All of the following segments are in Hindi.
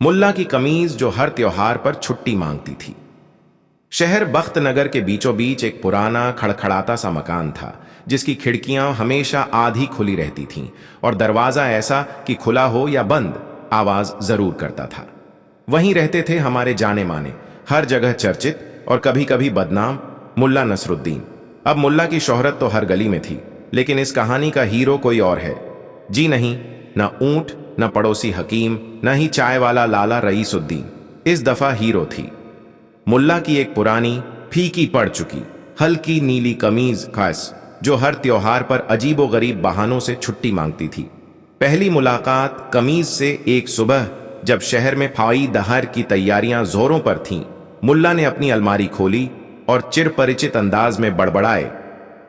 मुल्ला की कमीज जो हर त्योहार पर छुट्टी मांगती थी। शहर बख्त नगर के बीचों बीच एक पुराना खड़खड़ाता सा मकान था, जिसकी खिड़कियां हमेशा आधी खुली रहती थीं और दरवाजा ऐसा कि खुला हो या बंद आवाज जरूर करता था। वहीं रहते थे हमारे जाने माने, हर जगह चर्चित और कभी कभी बदनाम मुल्ला नसरुद्दीन। अब मुल्ला की शोहरत तो हर गली में थी, लेकिन इस कहानी का हीरो कोई और है। जी नहीं, न ऊंट, न पड़ोसी हकीम, न ही चाय वाला लाला रईसुद्दीन। इस दफा हीरो थी मुल्ला की एक पुरानी फीकी पड़ चुकी हल्की नीली कमीज खास, जो हर त्योहार पर अजीबोगरीब बहानों से छुट्टी मांगती थी। पहली मुलाकात कमीज से एक सुबह, जब शहर में फाई दहर की तैयारियां जोरों पर थीं। मुल्ला ने अपनी अलमारी खोली और चिरपरिचित अंदाज में बड़बड़ाए,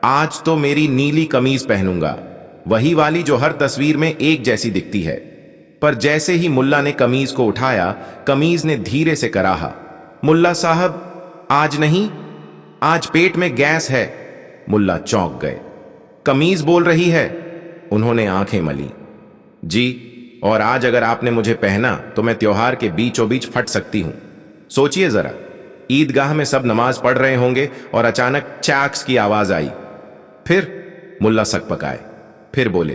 आज तो मेरी नीली कमीज पहनूंगा, वही वाली जो हर तस्वीर में एक जैसी दिखती है। पर जैसे ही मुल्ला ने कमीज को उठाया, कमीज ने धीरे से कराहा, मुल्ला साहब आज नहीं, आज पेट में गैस है। मुल्ला चौंक गए। कमीज बोल रही है? उन्होंने आंखें मली। जी, और आज अगर आपने मुझे पहना तो मैं त्योहार के बीचों बीच फट सकती हूं। सोचिए जरा, ईदगाह में सब नमाज पढ़ रहे होंगे और अचानक चैक्स की आवाज आई। फिर मुल्ला सक पकाए, फिर बोले,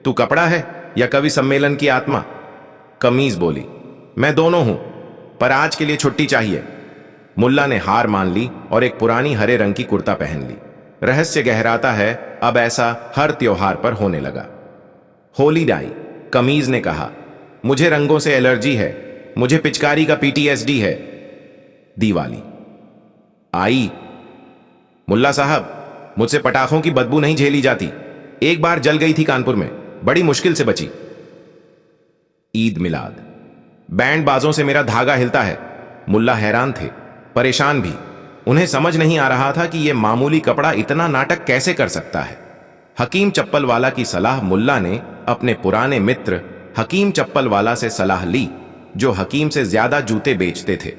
तू कपड़ा है या कवि सम्मेलन की आत्मा? कमीज बोली, मैं दोनों हूं, पर आज के लिए छुट्टी चाहिए। मुल्ला ने हार मान ली और एक पुरानी हरे रंग की कुर्ता पहन ली। रहस्य गहराता है, अब ऐसा हर त्योहार पर होने लगा। होली आई, कमीज ने कहा, मुझे रंगों से एलर्जी है, मुझे पिचकारी का पीटीएसडी है। दिवाली आई, मुल्ला साहब मुझसे पटाखों की बदबू नहीं झेली जाती, एक बार जल गई थी कानपुर में, बड़ी मुश्किल से बची। ईद मिलाद, बैंड बाजों से मेरा धागा हिलता है। मुल्ला हैरान थे, परेशान भी। उन्हें समझ नहीं आ रहा था कि यह मामूली कपड़ा इतना नाटक कैसे कर सकता है। हकीम चप्पल वाला की सलाह मुल्ला ने अपने पुराने मित्र हकीम चप्पल वाला से सलाह ली, जो हकीम से ज्यादा जूते बेचते थे।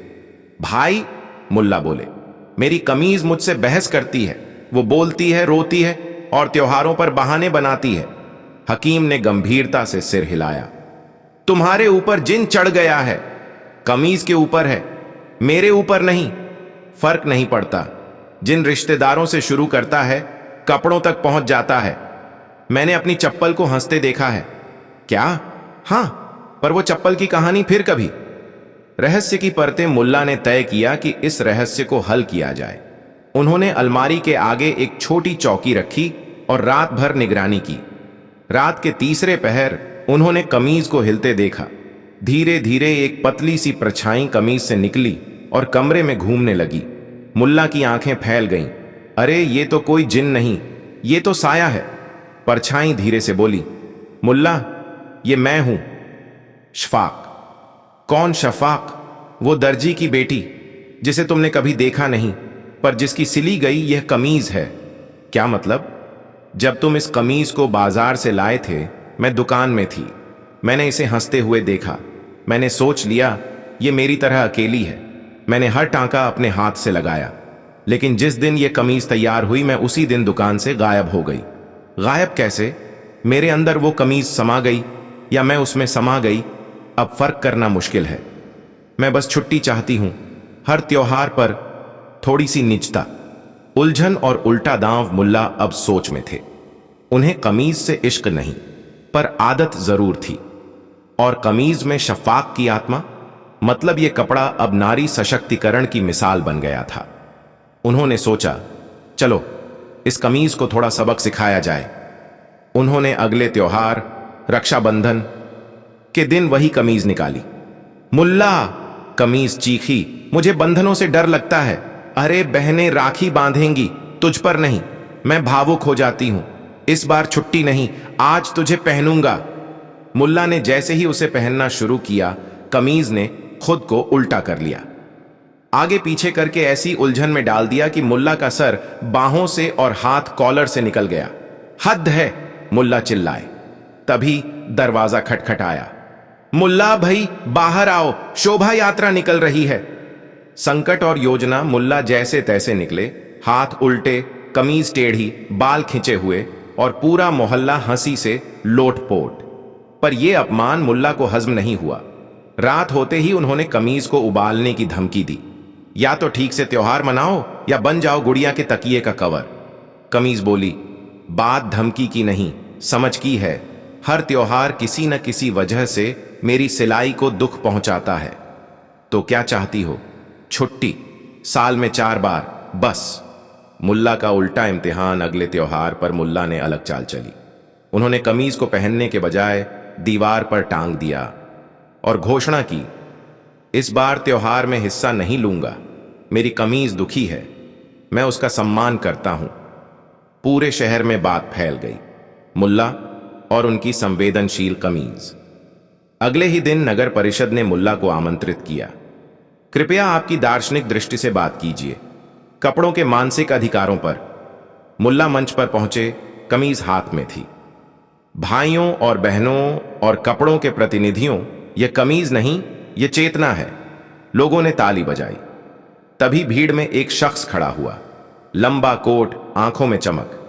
भाई, मुल्ला बोले, मेरी कमीज मुझसे बहस करती है, वो बोलती है, रोती है और त्योहारों पर बहाने बनाती है। हकीम ने गंभीरता से सिर हिलाया। तुम्हारे ऊपर जिन चढ़ गया है, कमीज के ऊपर है, मेरे ऊपर नहीं। फर्क नहीं पड़ता, जिन रिश्तेदारों से शुरू करता है कपड़ों तक पहुंच जाता है। मैंने अपनी चप्पल को हंसते देखा है। क्या? हां, पर वो चप्पल की कहानी फिर कभी। रहस्य की परतें मुल्ला ने तय किया कि इस रहस्य को हल किया जाए। उन्होंने अलमारी के आगे एक छोटी चौकी रखी और रात भर निगरानी की। रात के तीसरे पहर उन्होंने कमीज को हिलते देखा। धीरे धीरे एक पतली सी परछाई कमीज से निकली और कमरे में घूमने लगी। मुल्ला की आंखें फैल गईं। अरे ये तो कोई जिन नहीं, ये तो साया है। परछाई धीरे से बोली, मुल्ला ये मैं हूं, शफाक। कौन शफाक? वो दर्जी की बेटी, जिसे तुमने कभी देखा नहीं, पर जिसकी सिली गई यह कमीज है। क्या मतलब? जब तुम इस कमीज को बाजार से लाए थे, मैं दुकान में थी। मैंने इसे हंसते हुए देखा। मैंने सोच लिया ये मेरी तरह अकेली है। मैंने हर टांका अपने हाथ से लगाया, लेकिन जिस दिन यह कमीज तैयार हुई, मैं उसी दिन दुकान से गायब हो गई। गायब कैसे? मेरे अंदर वो कमीज समा गई या मैं उसमें समा गई, अब फर्क करना मुश्किल है। मैं बस छुट्टी चाहती हूं, हर त्योहार पर थोड़ी सी निजता। उलझन और उल्टा दांव मुल्ला अब सोच में थे। उन्हें कमीज से इश्क नहीं, पर आदत जरूर थी। और कमीज में शफाक की आत्मा, मतलब यह कपड़ा अब नारी सशक्तिकरण की मिसाल बन गया था। उन्होंने सोचा, चलो इस कमीज को थोड़ा सबक सिखाया जाए। उन्होंने अगले त्योहार रक्षाबंधन के दिन वही कमीज निकाली। मुल्ला, कमीज चीखी, मुझे बंधनों से डर लगता है। अरे बहनें राखी बांधेंगी, तुझ पर नहीं। मैं भावुक हो जाती हूं। इस बार छुट्टी नहीं, आज तुझे पहनूंगा। मुल्ला ने जैसे ही उसे पहनना शुरू किया, कमीज ने खुद को उल्टा कर लिया, आगे पीछे करके ऐसी उलझन में डाल दिया कि मुल्ला का सर बाहों से और हाथ कॉलर से निकल गया। हद है, मुल्ला चिल्लाए। तभी दरवाजा खटखटाया। मुल्ला भाई बाहर आओ, शोभा यात्रा निकल रही है। संकट और योजना मुल्ला जैसे तैसे निकले, हाथ उल्टे, कमीज टेढ़ी, बाल खिंचे हुए और पूरा मोहल्ला हंसी से लोटपोट। पर यह अपमान मुल्ला को हजम नहीं हुआ। रात होते ही उन्होंने कमीज को उबालने की धमकी दी। या तो ठीक से त्योहार मनाओ या बन जाओ गुड़िया के तकिए का कवर। कमीज बोली, बात धमकी की नहीं, समझ की है। हर त्योहार किसी न किसी वजह से मेरी सिलाई को दुख पहुंचाता है। तो क्या चाहती हो? छुट्टी, साल में 4 बार, बस। मुल्ला का उल्टा इम्तिहान। अगले त्योहार पर मुल्ला ने अलग चाल चली। उन्होंने कमीज को पहनने के बजाय दीवार पर टांग दिया और घोषणा की, इस बार त्योहार में हिस्सा नहीं लूंगा। मेरी कमीज दुखी है, मैं उसका सम्मान करता हूं। पूरे शहर में बात फैल गई, मुल्ला और उनकी संवेदनशील कमीज। अगले ही दिन नगर परिषद ने मुल्ला को आमंत्रित किया। कृपया आपकी दार्शनिक दृष्टि से बात कीजिए कपड़ों के मानसिक अधिकारों पर। मुल्ला मंच पर पहुंचे, कमीज हाथ में थी। भाइयों और बहनों और कपड़ों के प्रतिनिधियों, यह कमीज नहीं, यह चेतना है। लोगों ने ताली बजाई। तभी भीड़ में एक शख्स खड़ा हुआ, लंबा कोट, आंखों में चमक।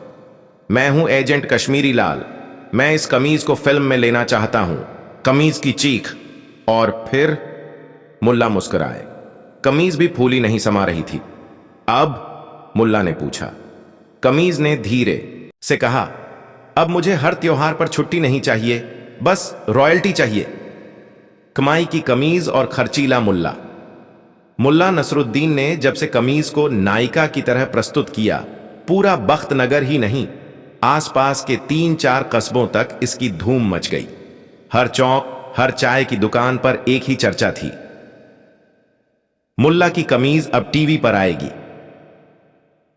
मैं हूं एजेंट कश्मीरी लाल, मैं इस कमीज को फिल्म में लेना चाहता हूं। कमीज की चीख। और फिर मुल्ला मुस्कुराए। कमीज भी फूली नहीं समा रही थी। अब? मुल्ला ने पूछा। कमीज ने धीरे से कहा, अब मुझे हर त्योहार पर छुट्टी नहीं चाहिए, बस रॉयल्टी चाहिए। कमाई की कमीज और खर्चीला मुल्ला। मुल्ला नसरुद्दीन ने जब से कमीज को नायिका की तरह प्रस्तुत किया, पूरा बख्त नगर ही नहीं, आसपास के 3-4 कस्बों तक इसकी धूम मच गई। हर चौक, हर चाय की दुकान पर एक ही चर्चा थी, मुल्ला की कमीज अब टीवी पर आएगी।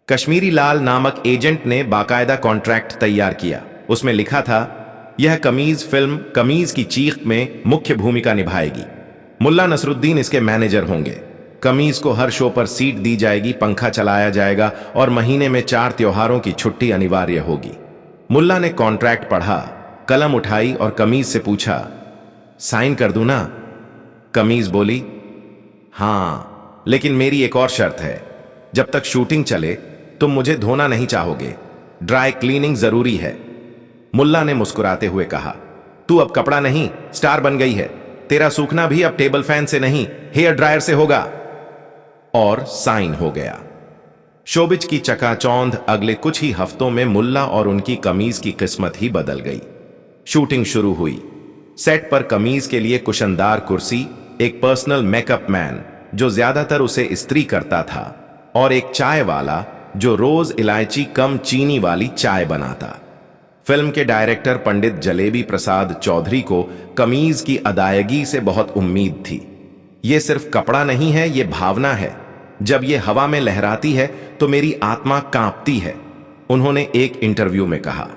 कश्मीरी लाल नामक एजेंट ने बाकायदा कॉन्ट्रैक्ट तैयार किया। उसमें लिखा था, यह कमीज फिल्म कमीज की चीख में मुख्य भूमिका निभाएगी। मुल्ला नसरुद्दीन इसके मैनेजर होंगे। कमीज को हर शो पर सीट दी जाएगी, पंखा चलाया जाएगा और महीने में 4 त्योहारों की छुट्टी अनिवार्य होगी। मुल्ला ने कॉन्ट्रैक्ट पढ़ा, कलम उठाई और कमीज से पूछा, साइन कर दूं ना? कमीज बोली, हां, लेकिन मेरी एक और शर्त है। जब तक शूटिंग चले तुम मुझे धोना नहीं चाहोगे, ड्राई क्लीनिंग जरूरी है। मुल्ला ने मुस्कुराते हुए कहा, तू अब कपड़ा नहीं, स्टार बन गई है। तेरा सूखना भी अब टेबल फैन से नहीं, हेयर ड्रायर से होगा। और साइन हो गया। शोबिज की चकाचौंध। अगले कुछ ही हफ्तों में मुल्ला और उनकी कमीज की किस्मत ही बदल गई। शूटिंग शुरू हुई। सेट पर कमीज के लिए कुशनदार कुर्सी, एक पर्सनल मेकअप मैन जो ज्यादातर उसे इस्त्री करता था, और एक चाय वाला जो रोज इलायची कम चीनी वाली चाय बनाता। फिल्म के डायरेक्टर पंडित जलेबी प्रसाद चौधरी को कमीज की अदायगी से बहुत उम्मीद थी। यह सिर्फ कपड़ा नहीं है, यह भावना है। जब यह हवा में लहराती है तो मेरी आत्मा कांपती है, उन्होंने एक इंटरव्यू में कहा।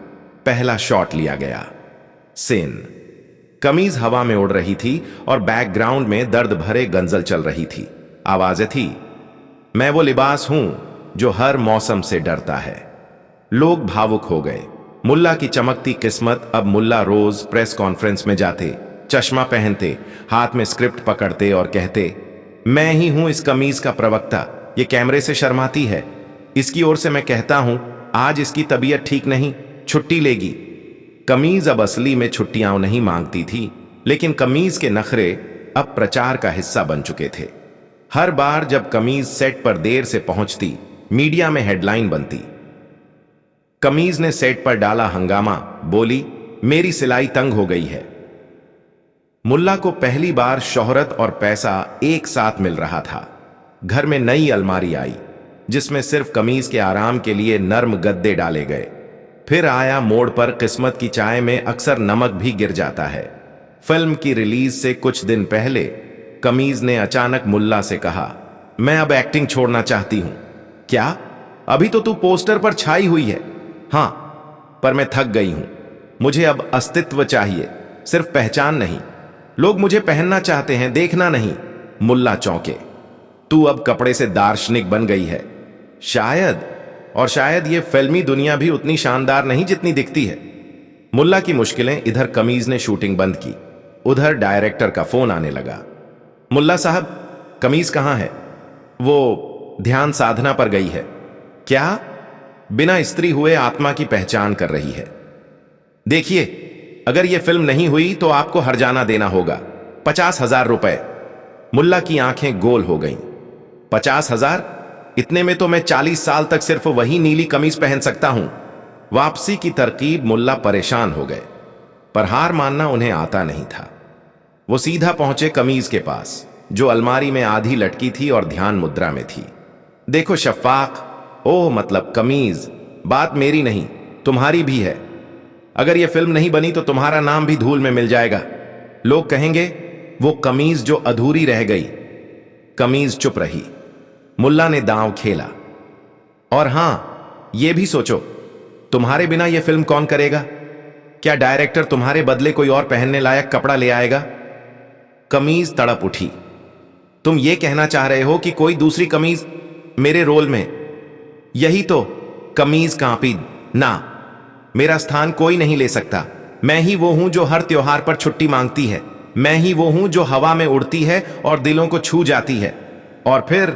पहला शॉट लिया गया। सीन, कमीज हवा में उड़ रही थी और बैकग्राउंड में दर्द भरे गंजल चल रही थी। आवाजें थी, मैं वो लिबास हूं जो हर मौसम से डरता है। लोग भावुक हो गए। मुल्ला की चमकती किस्मत। अब मुल्ला रोज प्रेस कॉन्फ्रेंस में जाते, चश्मा पहनते, हाथ में स्क्रिप्ट पकड़ते और कहते, मैं ही हूं इस कमीज का प्रवक्ता। ये कैमरे से शर्माती है, इसकी ओर से मैं कहता हूं, आज इसकी तबीयत ठीक नहीं, छुट्टी लेगी। कमीज अब असली में छुट्टियां नहीं मांगती थी, लेकिन कमीज के नखरे अब प्रचार का हिस्सा बन चुके थे। हर बार जब कमीज सेट पर देर से पहुंचती, मीडिया में हेडलाइन बनती। कमीज ने सेट पर डाला हंगामा, बोली, मेरी सिलाई तंग हो गई है। मुल्ला को पहली बार शोहरत और पैसा एक साथ मिल रहा था। घर में नई अलमारी आई, जिसमें सिर्फ कमीज के आराम के लिए नर्म गद्दे डाले गए। फिर आया मोड़ पर किस्मत की चाय में अक्सर नमक भी गिर जाता है। फिल्म की रिलीज से कुछ दिन पहले कमीज ने अचानक मुल्ला से कहा, मैं अब एक्टिंग छोड़ना चाहती हूं। क्या? अभी तो तू पोस्टर पर छाई हुई है। हां, पर मैं थक गई हूं। मुझे अब अस्तित्व चाहिए, सिर्फ पहचान नहीं। लोग मुझे पहनना चाहते हैं, देखना नहीं। मुल्ला चौंके। तू अब कपड़े से दार्शनिक बन गई है। शायद, और शायद ये फिल्मी दुनिया भी उतनी शानदार नहीं जितनी दिखती है। मुल्ला की मुश्किलें। इधर कमीज ने शूटिंग बंद की, उधर डायरेक्टर का फोन आने लगा। मुल्ला साहब, कमीज कहां है? वो ध्यान साधना पर गई है। क्या? बिना इस्त्री हुए आत्मा की पहचान कर रही है। देखिए, अगर यह फिल्म नहीं हुई तो आपको हर्जाना देना होगा, 50,000 रुपए। मुल्ला की आंखें गोल हो गईं। 50,000? इतने में तो मैं 40 साल तक सिर्फ वही नीली कमीज पहन सकता हूं। वापसी की तरकीब मुल्ला परेशान हो गए, पर हार मानना उन्हें आता नहीं था। वो सीधा पहुंचे कमीज के पास, जो अलमारी में आधी लटकी थी और ध्यान मुद्रा में थी। देखो शफाक, ओह मतलब कमीज, बात मेरी नहीं तुम्हारी भी है। अगर यह फिल्म नहीं बनी तो तुम्हारा नाम भी धूल में मिल जाएगा। लोग कहेंगे वो कमीज जो अधूरी रह गई। कमीज चुप रही। मुल्ला ने दांव खेला। और हां, यह भी सोचो, तुम्हारे बिना यह फिल्म कौन करेगा? क्या डायरेक्टर तुम्हारे बदले कोई और पहनने लायक कपड़ा ले आएगा? कमीज तड़प उठी। तुम यह कहना चाह रहे हो कि कोई दूसरी कमीज मेरे रोल में? यही तो। कमीज कांपी। ना, मेरा स्थान कोई नहीं ले सकता। मैं ही वो हूं जो हर त्योहार पर छुट्टी मांगती है। मैं ही वो हूं जो हवा में उड़ती है और दिलों को छू जाती है। और फिर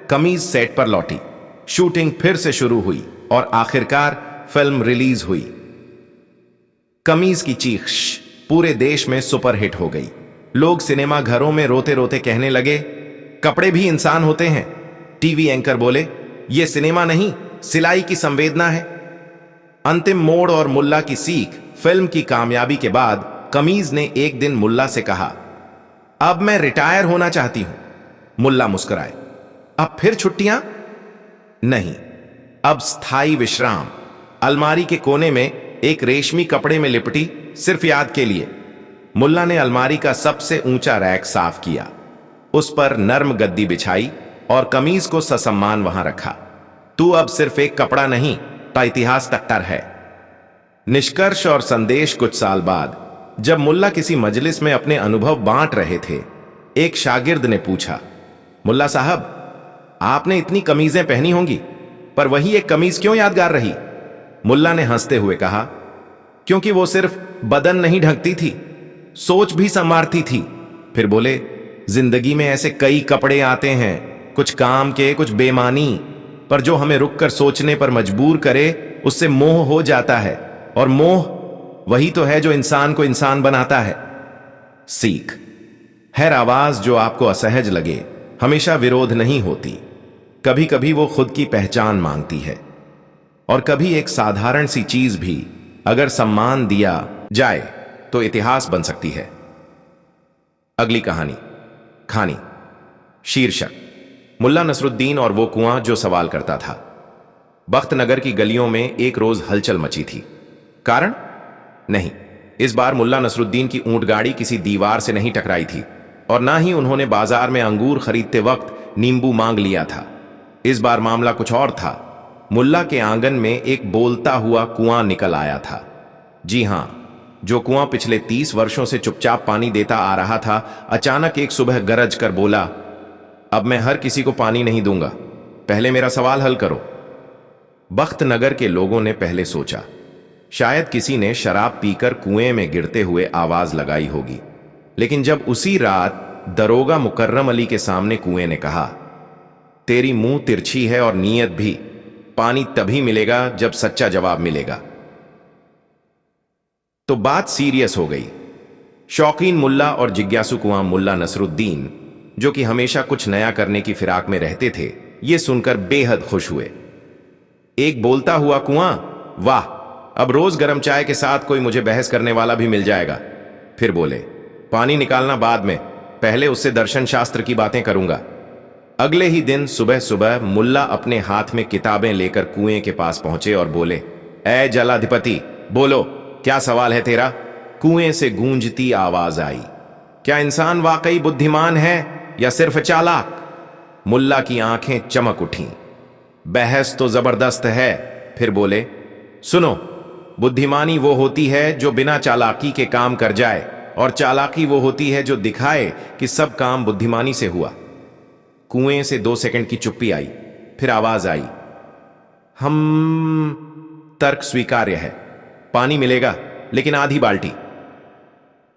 कमीज सेट पर लौटी। शूटिंग फिर से शुरू हुई और आखिरकार फिल्म रिलीज हुई। कमीज की चीख पूरे देश में सुपरहिट हो गई। लोग सिनेमा घरों में रोते रोते कहने लगे, कपड़े भी इंसान होते हैं। टीवी एंकर बोले, यह सिनेमा नहीं, सिलाई की संवेदना है। अंतिम मोड़ और मुल्ला की सीख। फिल्म की कामयाबी के बाद कमीज ने एक दिन मुल्ला से कहा, अब मैं रिटायर होना चाहती हूं। मुल्ला मुस्कुराए, अब फिर छुट्टियां? नहीं, अब स्थायी विश्राम। अलमारी के कोने में एक रेशमी कपड़े में लिपटी, सिर्फ याद के लिए। मुल्ला ने अलमारी का सबसे ऊंचा रैक साफ किया, उस पर नर्म गद्दी बिछाई और कमीज को ससम्मान वहां रखा। तू अब सिर्फ एक कपड़ा नहीं, तो इतिहास तख्तर है। निष्कर्ष और संदेश। कुछ साल बाद जब मुल्ला किसी मजलिस में अपने अनुभव बांट रहे थे, एक शागिर्द ने पूछा, मुल्ला साहब, आपने इतनी कमीजें पहनी होंगी, पर वही एक कमीज क्यों यादगार रही? मुल्ला ने हंसते हुए कहा, क्योंकि वो सिर्फ बदन नहीं ढकती थी, सोच भी संवारती थी। फिर बोले, जिंदगी में ऐसे कई कपड़े आते हैं, कुछ काम के, कुछ बेमानी, पर जो हमें रुककर सोचने पर मजबूर करे, उससे मोह हो जाता है। और मोह वही तो है जो इंसान को इंसान बनाता है। सीख। हर आवाज जो आपको असहज लगे हमेशा विरोध नहीं होती। कभी कभी वो खुद की पहचान मांगती है। और कभी एक साधारण सी चीज भी अगर सम्मान दिया जाए तो इतिहास बन सकती है। अगली कहानी, खानी। शीर्षक, मुल्ला नसरुद्दीन और वो कुआं जो सवाल करता था। बख्त नगर की गलियों में एक रोज हलचल मची थी। कारण? नहीं, इस बार मुल्ला नसरुद्दीन की ऊंट गाड़ी किसी दीवार से नहीं टकराई थी और ना ही उन्होंने बाजार में अंगूर खरीदते वक्त नींबू मांग लिया था। इस बार मामला कुछ और था। मुल्ला के आंगन में एक बोलता हुआ कुआं निकल आया था। जी हां, जो कुआं पिछले 30 वर्षों से चुपचाप पानी देता आ रहा था, अचानक एक सुबह गरज कर बोला, अब मैं हर किसी को पानी नहीं दूंगा, पहले मेरा सवाल हल करो। बख्त नगर के लोगों ने पहले सोचा, शायद किसी ने शराब पीकर कुएं में गिरते हुए आवाज लगाई होगी। लेकिन जब उसी रात दरोगा मुकर्रम अली के सामने कुएं ने कहा, तेरी मुंह तिरछी है और नीयत भी, पानी तभी मिलेगा जब सच्चा जवाब मिलेगा, तो बात सीरियस हो गई। शौकीन मुल्ला और जिज्ञासु कुआं मुल्ला नसरुद्दीन, जो कि हमेशा कुछ नया करने की फिराक में रहते थे, ये सुनकर बेहद खुश हुए। एक बोलता हुआ कुआं, वाह, अब रोज गर्म चाय के साथ कोई मुझे बहस करने वाला भी मिल जाएगा। फिर बोले, पानी निकालना बाद में, पहले उससे दर्शन शास्त्र की बातें करूंगा। अगले ही दिन सुबह सुबह मुल्ला अपने हाथ में किताबें लेकर कुएं के पास पहुंचे और बोले, ऐ जलाधिपति, बोलो, क्या सवाल है तेरा? कुएं से गूंजती आवाज आई, क्या इंसान वाकई बुद्धिमान है या सिर्फ चालाक? मुल्ला की आंखें चमक उठीं। बहस तो जबरदस्त है। फिर बोले, सुनो, बुद्धिमानी वो होती है जो बिना चालाकी के काम कर जाए, और चालाकी वो होती है जो दिखाए कि सब काम बुद्धिमानी से हुआ। कुएं से 2 सेकंड की चुप्पी आई, फिर आवाज आई, तर्क स्वीकार्य है, पानी मिलेगा, लेकिन आधी बाल्टी।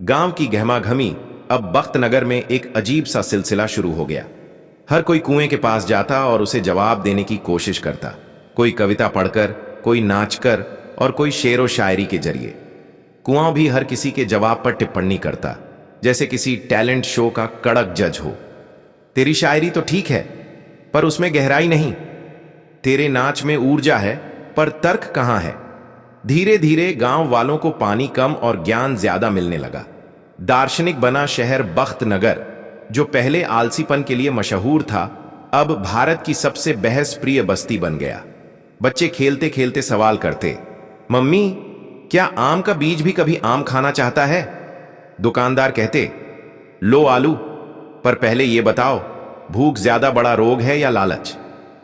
गांव की गहमागहमी अब बख्त नगर में एक अजीब सा सिलसिला शुरू हो गया। हर कोई कुएं के पास जाता और उसे जवाब देने की कोशिश करता, कोई कविता पढ़कर, कोई नाचकर और कोई शेर व शायरी के जरिए। कुआं भी हर किसी के जवाब पर टिप्पणी करता, जैसे किसी टैलेंट शो का कड़क जज हो। तेरी शायरी तो ठीक है, पर उसमें गहराई नहीं। तेरे नाच में ऊर्जा है, पर तर्क कहां है। धीरे धीरे गांव वालों को पानी कम और ज्ञान ज्यादा मिलने लगा। दार्शनिक बना शहर बख्त नगर, जो पहले आलसीपन के लिए मशहूर था, अब भारत की सबसे बहस प्रिय बस्ती बन गया। बच्चे खेलते खेलते सवाल करते, मम्मी, क्या आम का बीज भी कभी आम खाना चाहता है? दुकानदार कहते, लो आलू, पर पहले यह बताओ, भूख ज्यादा बड़ा रोग है या लालच?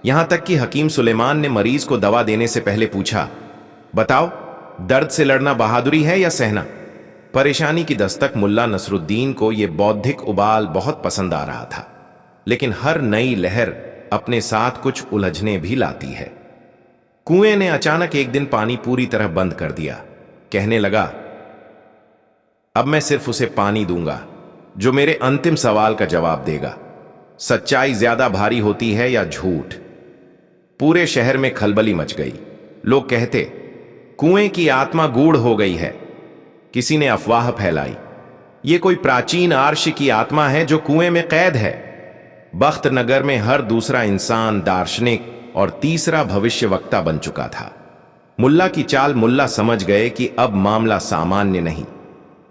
यहां तक कि हकीम सुलेमान ने मरीज को दवा देने से पहले पूछा, बताओ, दर्द से लड़ना बहादुरी है या सहना? परेशानी की दस्तक मुल्ला नसरुद्दीन को यह बौद्धिक उबाल बहुत पसंद आ रहा था, लेकिन हर नई लहर अपने साथ कुछ उलझने भी लाती है। कुएं ने अचानक एक दिन पानी पूरी तरह बंद कर दिया। कहने लगा, अब मैं सिर्फ उसे पानी दूंगा जो मेरे अंतिम सवाल का जवाब देगा। सच्चाई ज्यादा भारी होती है या झूठ? पूरे शहर में खलबली मच गई। लोग कहते, कुएं की आत्मा गूढ़ हो गई है। किसी ने अफवाह फैलाई, यह कोई प्राचीन आर्ष की आत्मा है जो कुएं में कैद है। बख्त नगर में हर दूसरा इंसान दार्शनिक और तीसरा भविष्यवक्ता बन चुका था। मुल्ला की चाल मुल्ला समझ गए कि अब मामला सामान्य नहीं।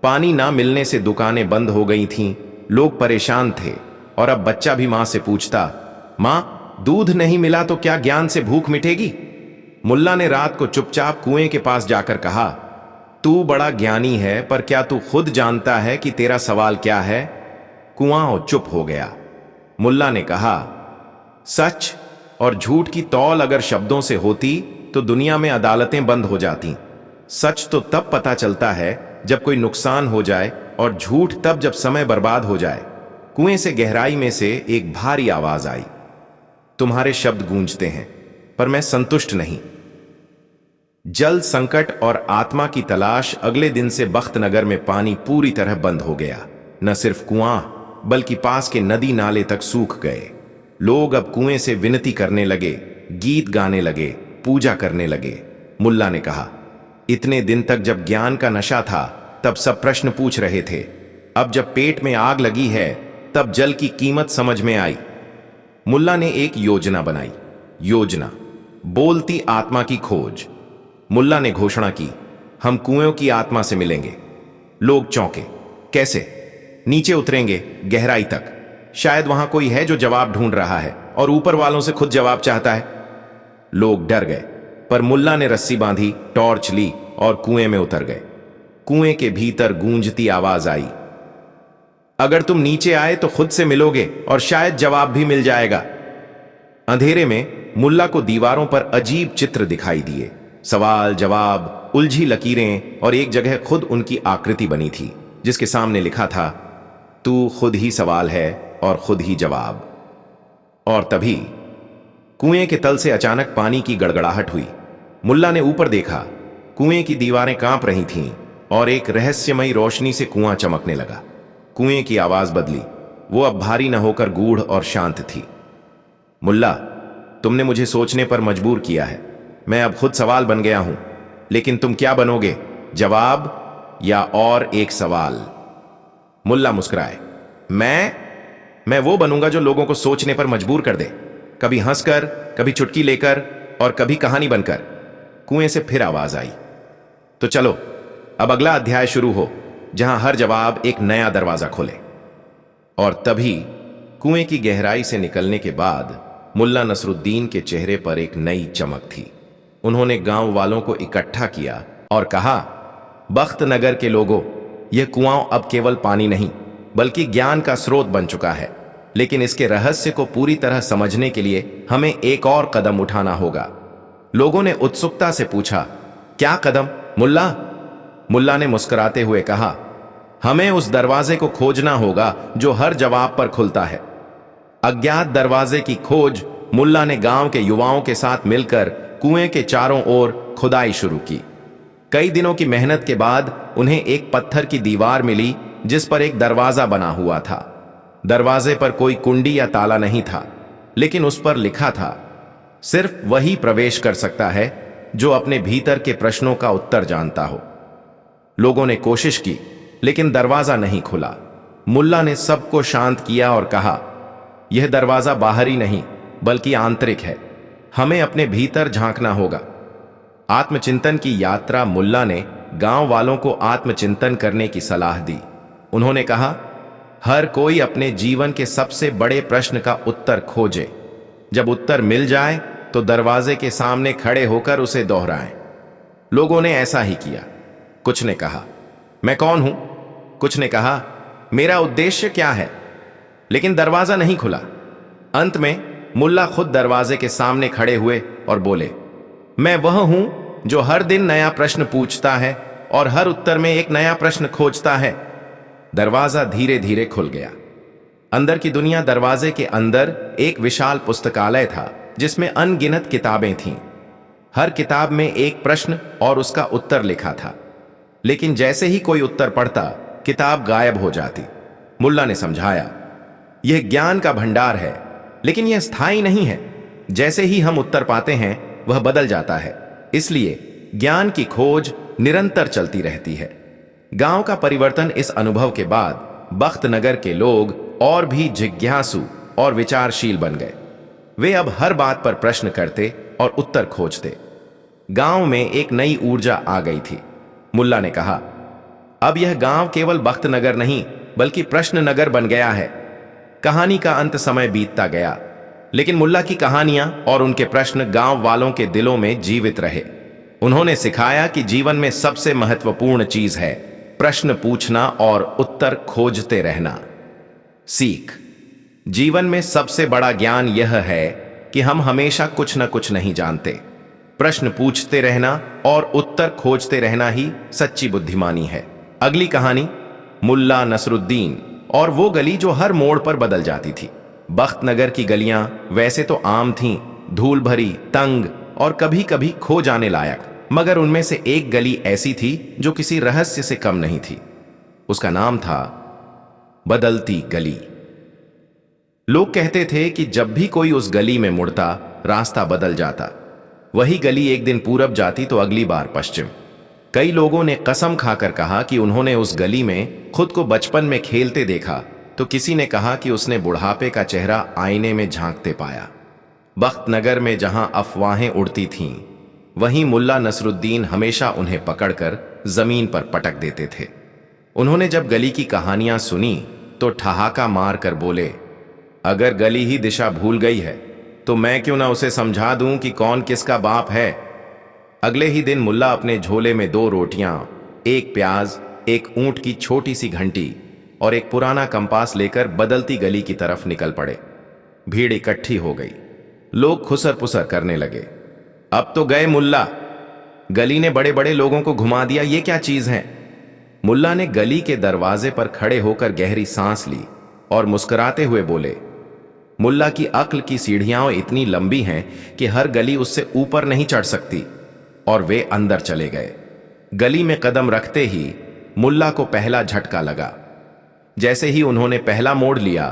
पानी ना मिलने से दुकानें बंद हो गई थीं, लोग परेशान थे, और अब बच्चा भी मां से पूछता, मां, दूध नहीं मिला तो क्या ज्ञान से भूख मिटेगी? मुल्ला ने रात को चुपचाप कुएं के पास जाकर कहा, तू बड़ा ज्ञानी है, पर क्या तू खुद जानता है कि तेरा सवाल क्या है? कुआं चुप हो गया। मुल्ला ने कहा, सच और झूठ की तौल अगर शब्दों से होती तो दुनिया में अदालतें बंद हो जाती। सच तो तब पता चलता है जब कोई नुकसान हो जाए, और झूठ तब जब समय बर्बाद हो जाए। कुएं से गहराई में से एक भारी आवाज आई, तुम्हारे शब्द गूंजते हैं, पर मैं संतुष्ट नहीं। जल संकट और आत्मा की तलाश। अगले दिन से बख्त नगर में पानी पूरी तरह बंद हो गया। न सिर्फ कुआं, बल्कि पास के नदी नाले तक सूख गए। लोग अब कुएं से विनती करने लगे, गीत गाने लगे, पूजा करने लगे। मुल्ला ने कहा, इतने दिन तक जब ज्ञान का नशा था तब सब प्रश्न पूछ रहे थे, अब जब पेट में आग लगी है तब जल की कीमत समझ में आई। मुल्ला ने एक योजना बनाई। योजना, बोलती आत्मा की खोज। मुल्ला ने घोषणा की, हम कुएं की आत्मा से मिलेंगे। लोग चौंके, कैसे? नीचे उतरेंगे गहराई तक, शायद वहां कोई है जो जवाब ढूंढ रहा है और ऊपर वालों से खुद जवाब चाहता है। लोग डर गए, पर मुल्ला ने रस्सी बांधी, टॉर्च ली और कुएं में उतर गए। कुएं के भीतर गूंजती आवाज आई, अगर तुम नीचे आए तो खुद से मिलोगे और शायद जवाब भी मिल जाएगा। अंधेरे में मुल्ला को दीवारों पर अजीब चित्र दिखाई दिए, सवाल जवाब, उलझी लकीरें, और एक जगह खुद उनकी आकृति बनी थी जिसके सामने लिखा था, तू खुद ही सवाल है और खुद ही जवाब। और तभी कुएं के तल से अचानक पानी की गड़गड़ाहट हुई। मुल्ला ने ऊपर देखा, कुएं की दीवारें कांप रही थीं और एक रहस्यमयी रोशनी से कुआं चमकने लगा। कुएं की आवाज बदली, वो अब भारी न होकर गूढ़ और शांत थी। मुल्ला, तुमने मुझे सोचने पर मजबूर किया है। मैं अब खुद सवाल बन गया हूं, लेकिन तुम क्या बनोगे, जवाब या और एक सवाल? मुल्ला मुस्कुराए, मैं वो बनूंगा जो लोगों को सोचने पर मजबूर कर दे, कभी हंसकर, कभी चुटकी लेकर और कभी कहानी बनकर। कुएं से फिर आवाज आई, तो चलो अब अगला अध्याय शुरू हो, जहां हर जवाब एक नया दरवाजा खोले। और तभी कुएं की गहराई से निकलने के बाद मुल्ला नसरुद्दीन के चेहरे पर एक नई चमक थी। उन्होंने गांव वालों को इकट्ठा किया और कहा, बख्त नगर के लोगों, यह कुआं अब केवल पानी नहीं बल्कि ज्ञान का स्रोत बन चुका है, लेकिन इसके रहस्य को पूरी तरह समझने के लिए हमें एक और कदम उठाना होगा। लोगों ने उत्सुकता से पूछा, क्या कदम मुल्ला? मुल्ला ने मुस्कुराते हुए कहा, हमें उस दरवाजे को खोजना होगा जो हर जवाब पर खुलता है। अज्ञात दरवाजे की खोज मुल्ला ने गांव के युवाओं के साथ मिलकर कुएं के चारों ओर खुदाई शुरू की। कई दिनों की मेहनत के बाद उन्हें एक पत्थर की दीवार मिली जिस पर एक दरवाजा बना हुआ था। दरवाजे पर कोई कुंडी या ताला नहीं था, लेकिन उस पर लिखा था, सिर्फ वही प्रवेश कर सकता है जो अपने भीतर के प्रश्नों का उत्तर जानता हो। लोगों ने कोशिश की, लेकिन दरवाजा नहीं खुला। मुल्ला ने सबको शांत किया और कहा, यह दरवाजा बाहरी नहीं बल्कि आंतरिक है। हमें अपने भीतर झांकना होगा। आत्मचिंतन की यात्रा। मुल्ला ने गांव वालों को आत्मचिंतन करने की सलाह दी। उन्होंने कहा, हर कोई अपने जीवन के सबसे बड़े प्रश्न का उत्तर खोजे। जब उत्तर मिल जाए तो दरवाजे के सामने खड़े होकर उसे दोहराएं। लोगों ने ऐसा ही किया। कुछ ने कहा, मैं कौन हूं? कुछ ने कहा, मेरा उद्देश्य क्या है? लेकिन दरवाजा नहीं खुला। अंत में मुल्ला खुद दरवाजे के सामने खड़े हुए और बोले, मैं वह हूं जो हर दिन नया प्रश्न पूछता है और हर उत्तर में एक नया प्रश्न खोजता है। दरवाजा धीरे धीरे खुल गया। अंदर की दुनिया। दरवाजे के अंदर एक विशाल पुस्तकालय था जिसमें अनगिनत किताबें थीं। हर किताब में एक प्रश्न और उसका उत्तर लिखा था, लेकिन जैसे ही कोई उत्तर पढ़ता किताब गायब हो जाती। मुल्ला ने समझाया, यह ज्ञान का भंडार है, लेकिन यह स्थायी नहीं है। जैसे ही हम उत्तर पाते हैं वह बदल जाता है। इसलिए ज्ञान की खोज निरंतर चलती रहती है। गांव का परिवर्तन। इस अनुभव के बाद बख्त नगर के लोग और भी जिज्ञासु और विचारशील बन गए। वे अब हर बात पर प्रश्न करते और उत्तर खोजते। गांव में एक नई ऊर्जा आ गई थी। मुल्ला ने कहा, अब यह गांव केवल बख्त नगर नहीं बल्कि प्रश्न नगर बन गया है। कहानी का अंत। समय बीतता गया, लेकिन मुल्ला की कहानियां और उनके प्रश्न गांव वालों के दिलों में जीवित रहे। उन्होंने सिखाया कि जीवन में सबसे महत्वपूर्ण चीज है प्रश्न पूछना और उत्तर खोजते रहना। सीख। जीवन में सबसे बड़ा ज्ञान यह है कि हम हमेशा कुछ न कुछ नहीं जानते। प्रश्न पूछते रहना और उत्तर खोजते रहना ही सच्ची बुद्धिमानी है। अगली कहानी, मुल्ला नसरुद्दीन और वो गली जो हर मोड़ पर बदल जाती थी। बख्त नगर की गलियां वैसे तो आम थीं, धूल भरी, तंग और कभी कभी खो जाने लायक, मगर उनमें से एक गली ऐसी थी जो किसी रहस्य से कम नहीं थी। उसका नाम था बदलती गली। लोग कहते थे कि जब भी कोई उस गली में मुड़ता रास्ता बदल जाता। वही गली एक दिन पूरब जाती तो अगली बार पश्चिम। कई लोगों ने कसम खाकर कहा कि उन्होंने उस गली में खुद को बचपन में खेलते देखा, तो किसी ने कहा कि उसने बुढ़ापे का चेहरा आईने में झांकते पाया। बख्त नगर में जहां अफवाहें उड़ती थीं, वहीं मुल्ला नसरुद्दीन हमेशा उन्हें पकड़कर जमीन पर पटक देते थे। उन्होंने जब गली की कहानियां सुनी तो ठहाका मार कर बोले, अगर गली ही दिशा भूल गई है तो मैं क्यों ना उसे समझा दूं कि कौन किसका बाप है। अगले ही दिन मुल्ला अपने झोले में 2 रोटियां, 1 प्याज, एक ऊंट की छोटी सी घंटी और एक पुराना कंपास लेकर बदलती गली की तरफ निकल पड़े। भीड़ इकट्ठी हो गई। लोग खुसर पुसर करने लगे। अब तो गए मुल्ला, गली ने बड़े बड़े लोगों को घुमा दिया, ये क्या चीज है। मुल्ला ने गली के दरवाजे पर खड़े होकर गहरी सांस ली और मुस्कुराते हुए बोले, मुल्ला की अक्ल की सीढ़ियां इतनी लंबी हैं कि हर गली उससे ऊपर नहीं चढ़ सकती। और वे अंदर चले गए। गली में कदम रखते ही मुल्ला को पहला झटका लगा। जैसे ही उन्होंने पहला मोड़ लिया,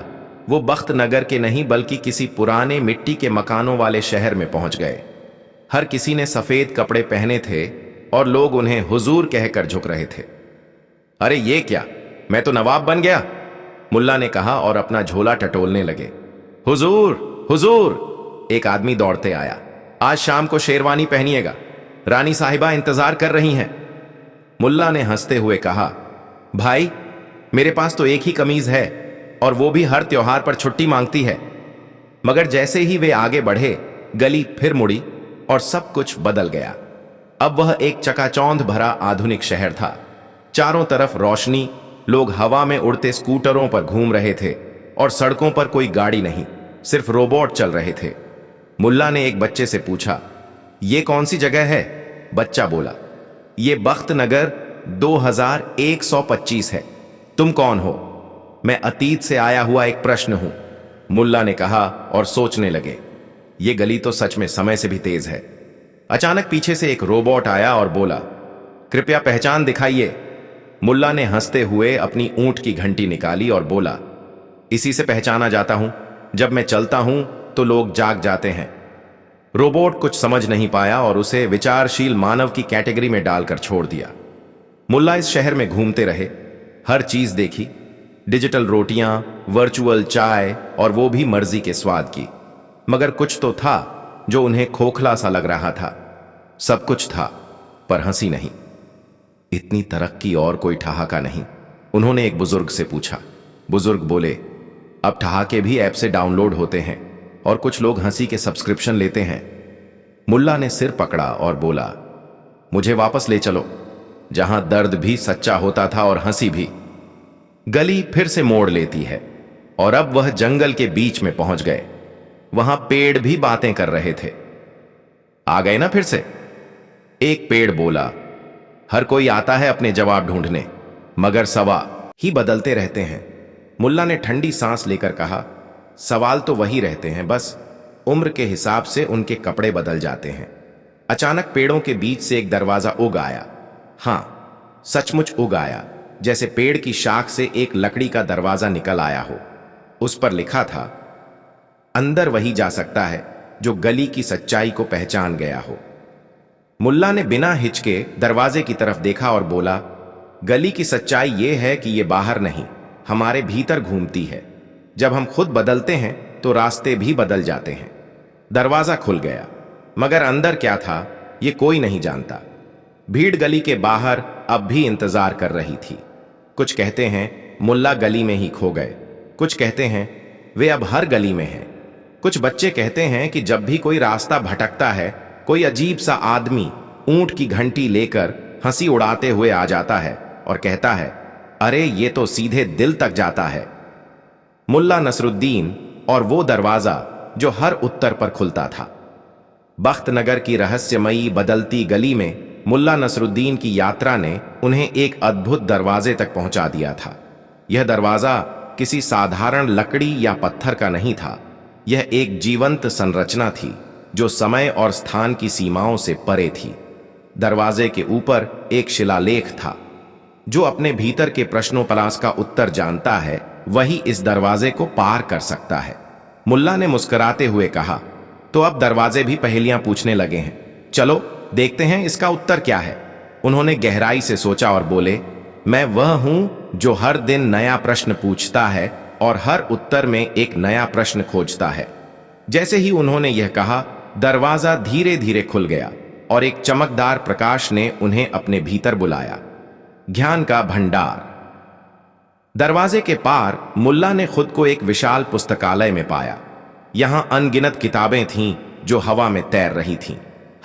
वो बख्त नगर के नहीं बल्कि किसी पुराने मिट्टी के मकानों वाले शहर में पहुंच गए। हर किसी ने सफेद कपड़े पहने थे और लोग उन्हें हुजूर कहकर झुक रहे थे। अरे ये क्या, मैं तो नवाब बन गया, मुल्ला ने कहा और अपना झोला टटोलने लगे। हुजूर, हुजूर, एक आदमी दौड़ते आया, आज शाम को शेरवानी पहनिएगा, रानी साहिबा इंतजार कर रही हैं। मुल्ला ने हंसते हुए कहा, भाई मेरे पास तो एक ही कमीज है और वो भी हर त्योहार पर छुट्टी मांगती है। मगर जैसे ही वे आगे बढ़े, गली फिर मुड़ी और सब कुछ बदल गया। अब वह एक चकाचौंध भरा आधुनिक शहर था। चारों तरफ रोशनी, लोग हवा में उड़ते स्कूटरों पर घूम रहे थे और सड़कों पर कोई गाड़ी नहीं, सिर्फ रोबोट चल रहे थे। मुल्ला ने एक बच्चे से पूछा, ये कौन सी जगह है? बच्चा बोला, ये बख्त नगर 2125 है। तुम कौन हो? मैं अतीत से आया हुआ एक प्रश्न हूं, मुल्ला ने कहा और सोचने लगे, ये गली तो सच में समय से भी तेज है। अचानक पीछे से एक रोबोट आया और बोला, कृपया पहचान दिखाइए। मुल्ला ने हंसते हुए अपनी ऊंट की घंटी निकाली और बोला, इसी से पहचाना जाता हूं, जब मैं चलता हूं तो लोग जाग जाते हैं। रोबोट कुछ समझ नहीं पाया और उसे विचारशील मानव की कैटेगरी में डालकर छोड़ दिया। मुल्ला इस शहर में घूमते रहे, हर चीज देखी, डिजिटल रोटियां, वर्चुअल चाय और वो भी मर्जी के स्वाद की। मगर कुछ तो था जो उन्हें खोखला सा लग रहा था। सब कुछ था पर हंसी नहीं। इतनी तरक्की और कोई ठहाका नहीं। उन्होंने एक बुजुर्ग से पूछा। बुजुर्ग बोले, अब ठहाके भी ऐप से डाउनलोड होते हैं और कुछ लोग हंसी के सब्सक्रिप्शन लेते हैं। मुल्ला ने सिर पकड़ा और बोला, मुझे वापस ले चलो, जहां दर्द भी सच्चा होता था और हंसी भी। गली फिर से मोड़ लेती है और अब वह जंगल के बीच में पहुंच गए। वहां पेड़ भी बातें कर रहे थे। आ गए ना फिर से? एक पेड़ बोला, हर कोई आता है अपने जवाब ढूंढने, मगर सवाल ही बदलते रहते हैं। मुल्ला ने ठंडी सांस लेकर कहा, सवाल तो वही रहते हैं, बस उम्र के हिसाब से उनके कपड़े बदल जाते हैं। अचानक पेड़ों के बीच से एक दरवाजा उग आया। हां, सचमुच उग आया, जैसे पेड़ की शाख से एक लकड़ी का दरवाजा निकल आया हो। उस पर लिखा था, अंदर वही जा सकता है जो गली की सच्चाई को पहचान गया हो। मुल्ला ने बिना हिचके दरवाजे की तरफ देखा और बोला, गली की सच्चाई यह है कि यह बाहर नहीं, हमारे भीतर घूमती है। जब हम खुद बदलते हैं तो रास्ते भी बदल जाते हैं। दरवाजा खुल गया, मगर अंदर क्या था यह कोई नहीं जानता। भीड़ गली के बाहर अब भी इंतजार कर रही थी। कुछ कहते हैं मुल्ला गली में ही खो गए, कुछ कहते हैं वे अब हर गली में हैं। कुछ बच्चे कहते हैं कि जब भी कोई रास्ता भटकता है, कोई अजीब सा आदमी ऊंट की घंटी लेकर हंसी उड़ाते हुए आ जाता है और कहता है, अरे ये तो सीधे दिल तक जाता है। मुल्ला नसरुद्दीन और वो दरवाजा जो हर उत्तर पर खुलता था। बख्तनगर की रहस्यमयी बदलती गली में मुल्ला नसरुद्दीन की यात्रा ने उन्हें एक अद्भुत दरवाजे तक पहुंचा दिया था। यह दरवाजा किसी साधारण लकड़ी या पत्थर का नहीं था। यह एक जीवंत संरचना थी जो समय और स्थान की सीमाओं से परे थी। दरवाजे के ऊपर एक शिलालेख था, जो अपने भीतर के प्रश्नों तलाश का उत्तर जानता है वही इस दरवाजे को पार कर सकता है। मुल्ला ने मुस्कुराते हुए कहा, तो अब दरवाजे भी पहेलियां पूछने लगे हैं, चलो देखते हैं इसका उत्तर क्या है। उन्होंने गहराई से सोचा और बोले, मैं वह हूं जो हर दिन नया प्रश्न पूछता है और हर उत्तर में एक नया प्रश्न खोजता है। जैसे ही उन्होंने यह कहा, दरवाजा धीरे धीरे खुल गया और एक चमकदार प्रकाश ने उन्हें अपने भीतर बुलाया। ज्ञान का भंडार। दरवाजे के पार मुल्ला ने खुद को एक विशाल पुस्तकालय में पाया। यहां अनगिनत किताबें थीं जो हवा में तैर रही थीं।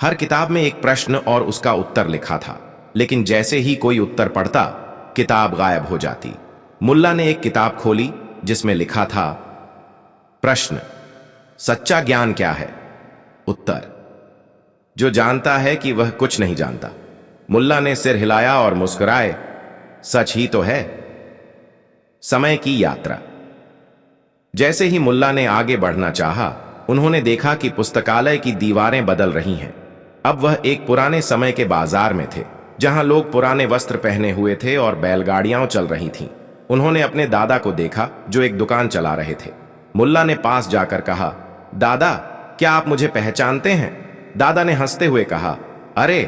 हर किताब में एक प्रश्न और उसका उत्तर लिखा था, लेकिन जैसे ही कोई उत्तर पढ़ता, किताब गायब हो जाती। मुल्ला ने एक किताब खोली जिसमें लिखा था, प्रश्न, सच्चा ज्ञान क्या है? उत्तर, जो जानता है कि वह कुछ नहीं जानता। मुल्ला ने सिर हिलाया और मुस्कुराए, सच ही तो है। समय की यात्रा। जैसे ही मुल्ला ने आगे बढ़ना चाहा, उन्होंने देखा कि पुस्तकालय की दीवारें बदल रही हैं। अब वह एक पुराने समय के बाजार में थे, जहां लोग पुराने वस्त्र पहने हुए थे और बैलगाड़ियां चल रही थीं। उन्होंने अपने दादा को देखा जो एक दुकान चला रहे थे। मुल्ला ने पास जाकर कहा, दादा, क्या आप मुझे पहचानते हैं? दादा ने हंसते हुए कहा, अरे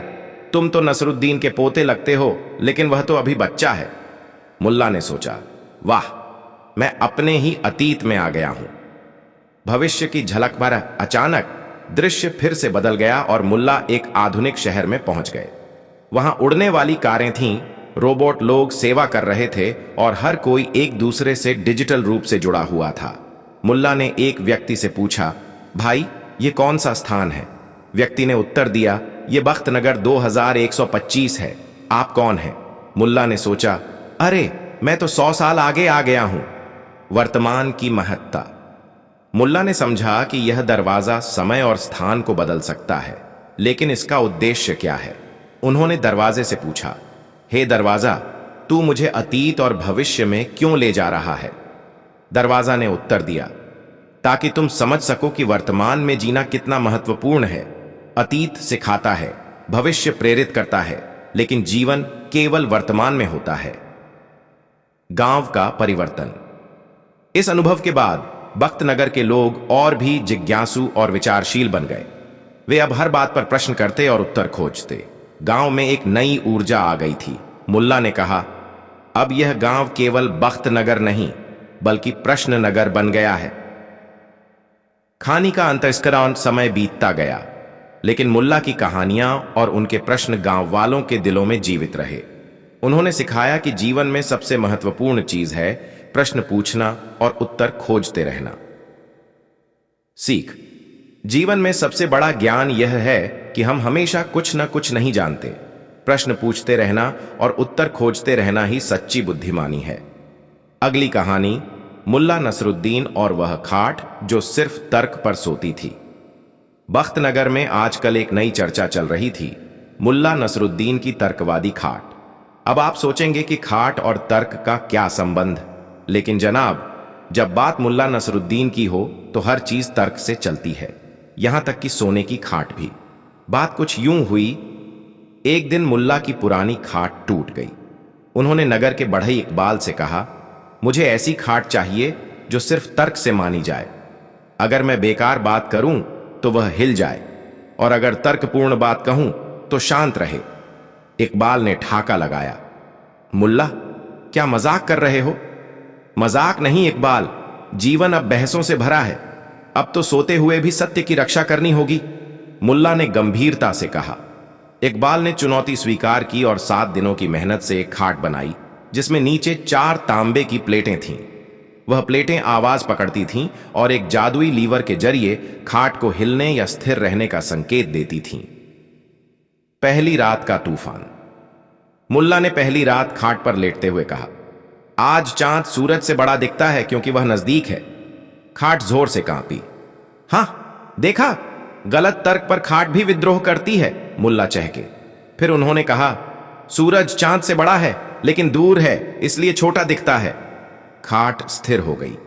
तुम तो नसरुद्दीन के पोते लगते हो, लेकिन वह तो अभी बच्चा है। मुल्ला ने सोचा, वाह, मैं अपने ही अतीत में आ गया हूं। भविष्य की झलक पर अचानक दृश्य फिर से बदल गया और मुल्ला एक आधुनिक शहर में पहुंच गए। वहां उड़ने वाली कारें थीं, रोबोट लोग सेवा कर रहे थे और हर कोई एक दूसरे से डिजिटल रूप से जुड़ा हुआ था। मुल्ला ने एक व्यक्ति से पूछा, भाई ये कौन सा स्थान है? व्यक्ति ने उत्तर दिया, ये बख्तनगर 2125 है। आप कौन हैं? मुल्ला ने सोचा, अरे मैं तो 100 साल आगे आ गया हूं। वर्तमान की महत्ता। मुल्ला ने समझा कि यह दरवाजा समय और स्थान को बदल सकता है, लेकिन इसका उद्देश्य क्या है? उन्होंने दरवाजे से पूछा, हे दरवाजा, तू मुझे अतीत और भविष्य में क्यों ले जा रहा है? दरवाजा ने उत्तर दिया, ताकि तुम समझ सको कि वर्तमान में जीना कितना महत्वपूर्ण है। अतीत सिखाता है, भविष्य प्रेरित करता है, लेकिन जीवन केवल वर्तमान में होता है। गांव का परिवर्तन। इस अनुभव के बाद बख्तनगर के लोग और भी जिज्ञासु और विचारशील बन गए। वे अब हर बात पर प्रश्न करते और उत्तर खोजते। गांव में एक नई ऊर्जा आ गई थी। मुल्ला ने कहा, अब यह गांव केवल बख्त नगर नहीं बल्कि प्रश्न नगर बन गया है। खानी का अंतस्करण समय बीतता गया, लेकिन मुल्ला की कहानियां और उनके प्रश्न गांव वालों के दिलों में जीवित रहे। उन्होंने सिखाया कि जीवन में सबसे महत्वपूर्ण चीज है प्रश्न पूछना और उत्तर खोजते रहना। सीख: जीवन में सबसे बड़ा ज्ञान यह है कि हम हमेशा कुछ न कुछ नहीं जानते। प्रश्न पूछते रहना और उत्तर खोजते रहना ही सच्ची बुद्धिमानी है। अगली कहानी, मुल्ला नसरुद्दीन और वह खाट जो सिर्फ तर्क पर सोती थी। बख्त नगर में आजकल एक नई चर्चा चल रही थी, मुल्ला नसरुद्दीन की तर्कवादी खाट। अब आप सोचेंगे कि खाट और तर्क का क्या संबंध, लेकिन जनाब, जब बात मुल्ला नसरुद्दीन की हो तो हर चीज तर्क से चलती है, यहां तक कि सोने की खाट भी। बात कुछ यूं हुई, एक दिन मुल्ला की पुरानी खाट टूट गई। उन्होंने नगर के बढ़ई इकबाल से कहा, मुझे ऐसी खाट चाहिए जो सिर्फ तर्क से मानी जाए। अगर मैं बेकार बात करूं तो वह हिल जाए, और अगर तर्कपूर्ण बात कहूं तो शांत रहे। इकबाल ने ठाका लगाया, मुल्ला, क्या मजाक कर रहे हो? मजाक नहीं इकबाल, जीवन अब बहसों से भरा है। अब तो सोते हुए भी सत्य की रक्षा करनी होगी, मुल्ला ने गंभीरता से कहा। इकबाल ने चुनौती स्वीकार की और 7 दिनों की मेहनत से एक खाट बनाई जिसमें नीचे 4 तांबे की प्लेटें थीं। वह प्लेटें आवाज पकड़ती थीं और एक जादुई लीवर के जरिए खाट को हिलने या स्थिर रहने का संकेत देती थीं। पहली रात का तूफान। मुल्ला ने पहली रात खाट पर लेटते हुए कहा, आज चांद सूरज से बड़ा दिखता है क्योंकि वह नजदीक है। खाट जोर से कांपी। हां, देखा, गलत तर्क पर खाट भी विद्रोह करती है, मुल्ला चहके। फिर उन्होंने कहा, सूरज चांद से बड़ा है लेकिन दूर है, इसलिए छोटा दिखता है। खाट स्थिर हो गई।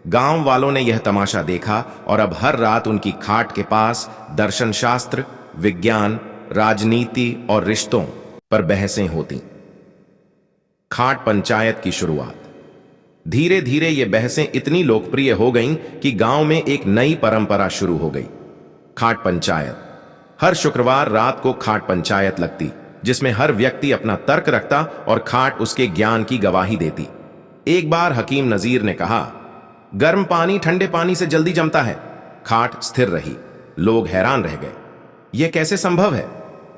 गांव वालों ने यह तमाशा देखा और अब हर रात उनकी खाट के पास दर्शन शास्त्र, विज्ञान, राजनीति और रिश्तों पर बहसें होती। खाट पंचायत की शुरुआत। धीरे धीरे ये बहसें इतनी लोकप्रिय हो गईं कि गांव में एक नई परंपरा शुरू हो गई, खाट पंचायत। हर शुक्रवार रात को खाट पंचायत लगती, जिसमें हर व्यक्ति अपना तर्क रखता और खाट उसके ज्ञान की गवाही देती। एक बार हकीम नजीर ने कहा, गर्म पानी ठंडे पानी से जल्दी जमता है। खाट स्थिर रही। लोग हैरान रह गए, यह कैसे संभव है?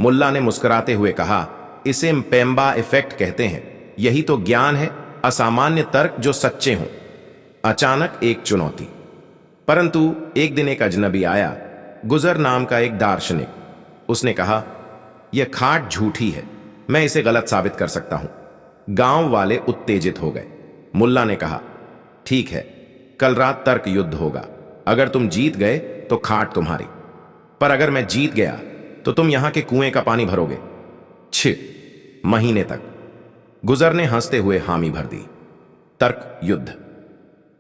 मुल्ला ने मुस्कुराते हुए कहा, इसे पेम्बा इफेक्ट कहते हैं। यही तो ज्ञान है, असामान्य तर्क जो सच्चे हों। अचानक एक चुनौती। परंतु एक दिन एक अजनबी आया, गुजर नाम का एक दार्शनिक। उसने कहा, यह खाट झूठी है, मैं इसे गलत साबित कर सकता हूं। गांव वाले उत्तेजित हो गए। मुल्ला ने कहा, ठीक है, कल रात तर्क युद्ध होगा। अगर तुम जीत गए तो खाट तुम्हारी, पर अगर मैं जीत गया तो तुम यहां के कुएं का पानी भरोगे 6 महीने तक। गुजर ने हंसते हुए हामी भर दी। तर्क युद्ध।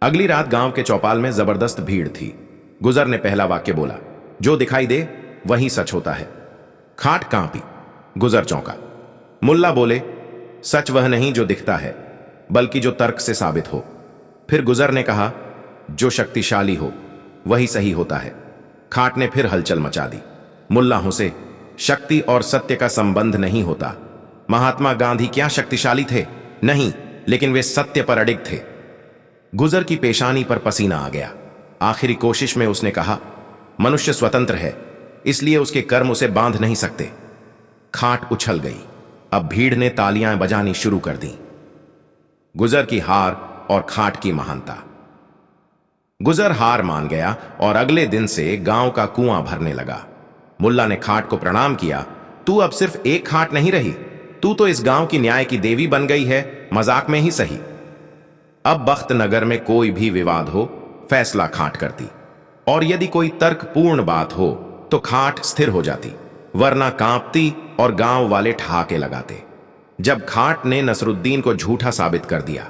अगली रात गांव के चौपाल में जबरदस्त भीड़ थी। गुजर ने पहला वाक्य बोला, जो दिखाई दे वही सच होता है। खाट कांपी। गुजर चौंका। मुल्ला बोले, सच वह नहीं जो दिखता है, बल्कि जो तर्क से साबित हो। फिर गुजर ने कहा, जो शक्तिशाली हो वही सही होता है। खाट ने फिर हलचल मचा दी। मुल्ला हंसे, शक्ति और सत्य का संबंध नहीं होता। महात्मा गांधी क्या शक्तिशाली थे? नहीं, लेकिन वे सत्य पर अडिग थे। गुजर की पेशानी पर पसीना आ गया। आखिरी कोशिश में उसने कहा, मनुष्य स्वतंत्र है, इसलिए उसके कर्म उसे बांध नहीं सकते। खाट उछल गई। अब भीड़ ने तालियां बजानी शुरू कर दी। गुजर की हार और खाट की महानता। गुजर हार मान गया और अगले दिन से गांव का कुआं भरने लगा। मुल्ला ने खाट को प्रणाम किया, तू अब सिर्फ एक खाट नहीं रही, तू तो इस गांव की न्याय की देवी बन गई है, मजाक में ही सही। अब बख्त नगर में कोई भी विवाद हो, फैसला खाट करती, और यदि कोई तर्कपूर्ण बात हो तो खाट स्थिर हो जाती, वरना कांपती और गांव वाले ठहाके लगाते। जब खाट ने नसरुद्दीन को झूठा साबित कर दिया,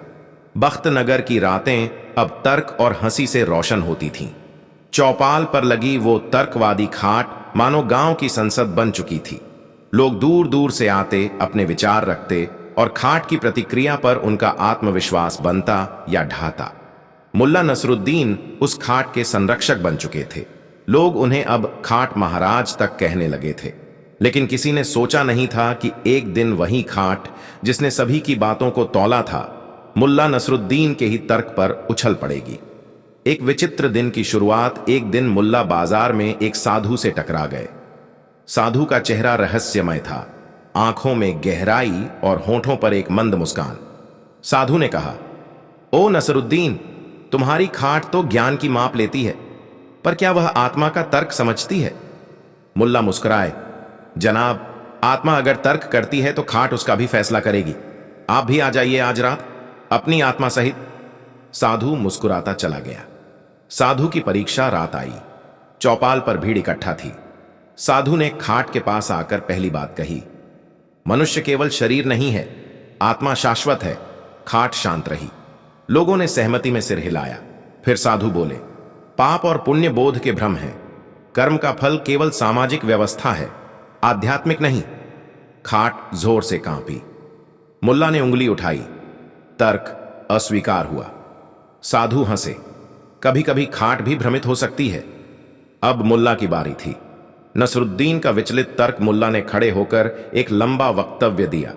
बख्त नगर की रातें अब तर्क और हंसी से रोशन होती थीं। चौपाल पर लगी वो तर्कवादी खाट मानो गांव की संसद बन चुकी थी। लोग दूर दूर से आते, अपने विचार रखते, और खाट की प्रतिक्रिया पर उनका आत्मविश्वास बनता या ढाता। मुल्ला नसरुद्दीन उस खाट के संरक्षक बन चुके थे। लोग उन्हें अब खाट महाराज तक कहने लगे थे। लेकिन किसी ने सोचा नहीं था कि एक दिन वही खाट जिसने सभी की बातों को तौला था, मुल्ला नसरुद्दीन के ही तर्क पर उछल पड़ेगी। एक विचित्र दिन की शुरुआत। एक दिन मुल्ला बाजार में एक साधु से टकरा गए। साधु का चेहरा रहस्यमय था, आंखों में गहराई और होठों पर एक मंद मुस्कान। साधु ने कहा, ओ नसरुद्दीन, तुम्हारी खाट तो ज्ञान की माप लेती है, पर क्या वह आत्मा का तर्क समझती है? मुल्ला मुस्कुराए, जनाब, आत्मा अगर तर्क करती है तो खाट उसका भी फैसला करेगी। आप भी आ जाइए आज रात अपनी आत्मा सहित। साधु मुस्कुराता चला गया। साधु की परीक्षा रात आई। चौपाल पर भीड़ इकट्ठा थी। साधु ने खाट के पास आकर पहली बात कही, मनुष्य केवल शरीर नहीं है, आत्मा शाश्वत है। खाट शांत रही। लोगों ने सहमति में सिर हिलाया। फिर साधु बोले, पाप और पुण्य बोध के भ्रम है। कर्म का फल केवल सामाजिक व्यवस्था है, आध्यात्मिक नहीं। खाट जोर से कांपी। मुल्ला ने उंगली उठाई। तर्क अस्वीकार हुआ। साधु हंसे। कभी कभी खाट भी भ्रमित हो सकती है। अब मुल्ला की बारी थी। नसरुद्दीन का विचलित तर्क मुल्ला ने खड़े होकर एक लंबा वक्तव्य दिया।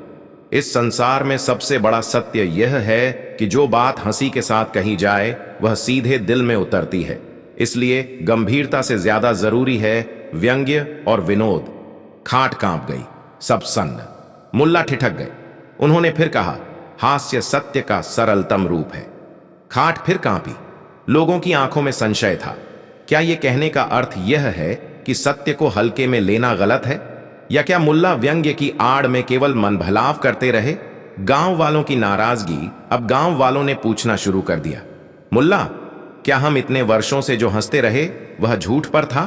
इस संसार में सबसे बड़ा सत्य यह है कि जो बात हंसी के साथ कही जाए वह सीधे दिल में उतरती है। इसलिए गंभीरता से ज्यादा जरूरी है व्यंग्य और विनोद। खाट कांप गई। सब सन्न। मुल्ला ठिठक गए। उन्होंने फिर कहा, हास्य सत्य का सरलतम रूप है। खाट फिर कांपी। लोगों की आंखों में संशय था। क्या यह कहने का अर्थ यह है कि सत्य को हल्के में लेना गलत है, या क्या मुल्ला व्यंग्य की आड़ में केवल मनभलाव करते रहे? गांव वालों की नाराजगी। अब गांव वालों ने पूछना शुरू कर दिया, मुल्ला, क्या हम इतने वर्षों से जो हंसते रहे वह झूठ पर था?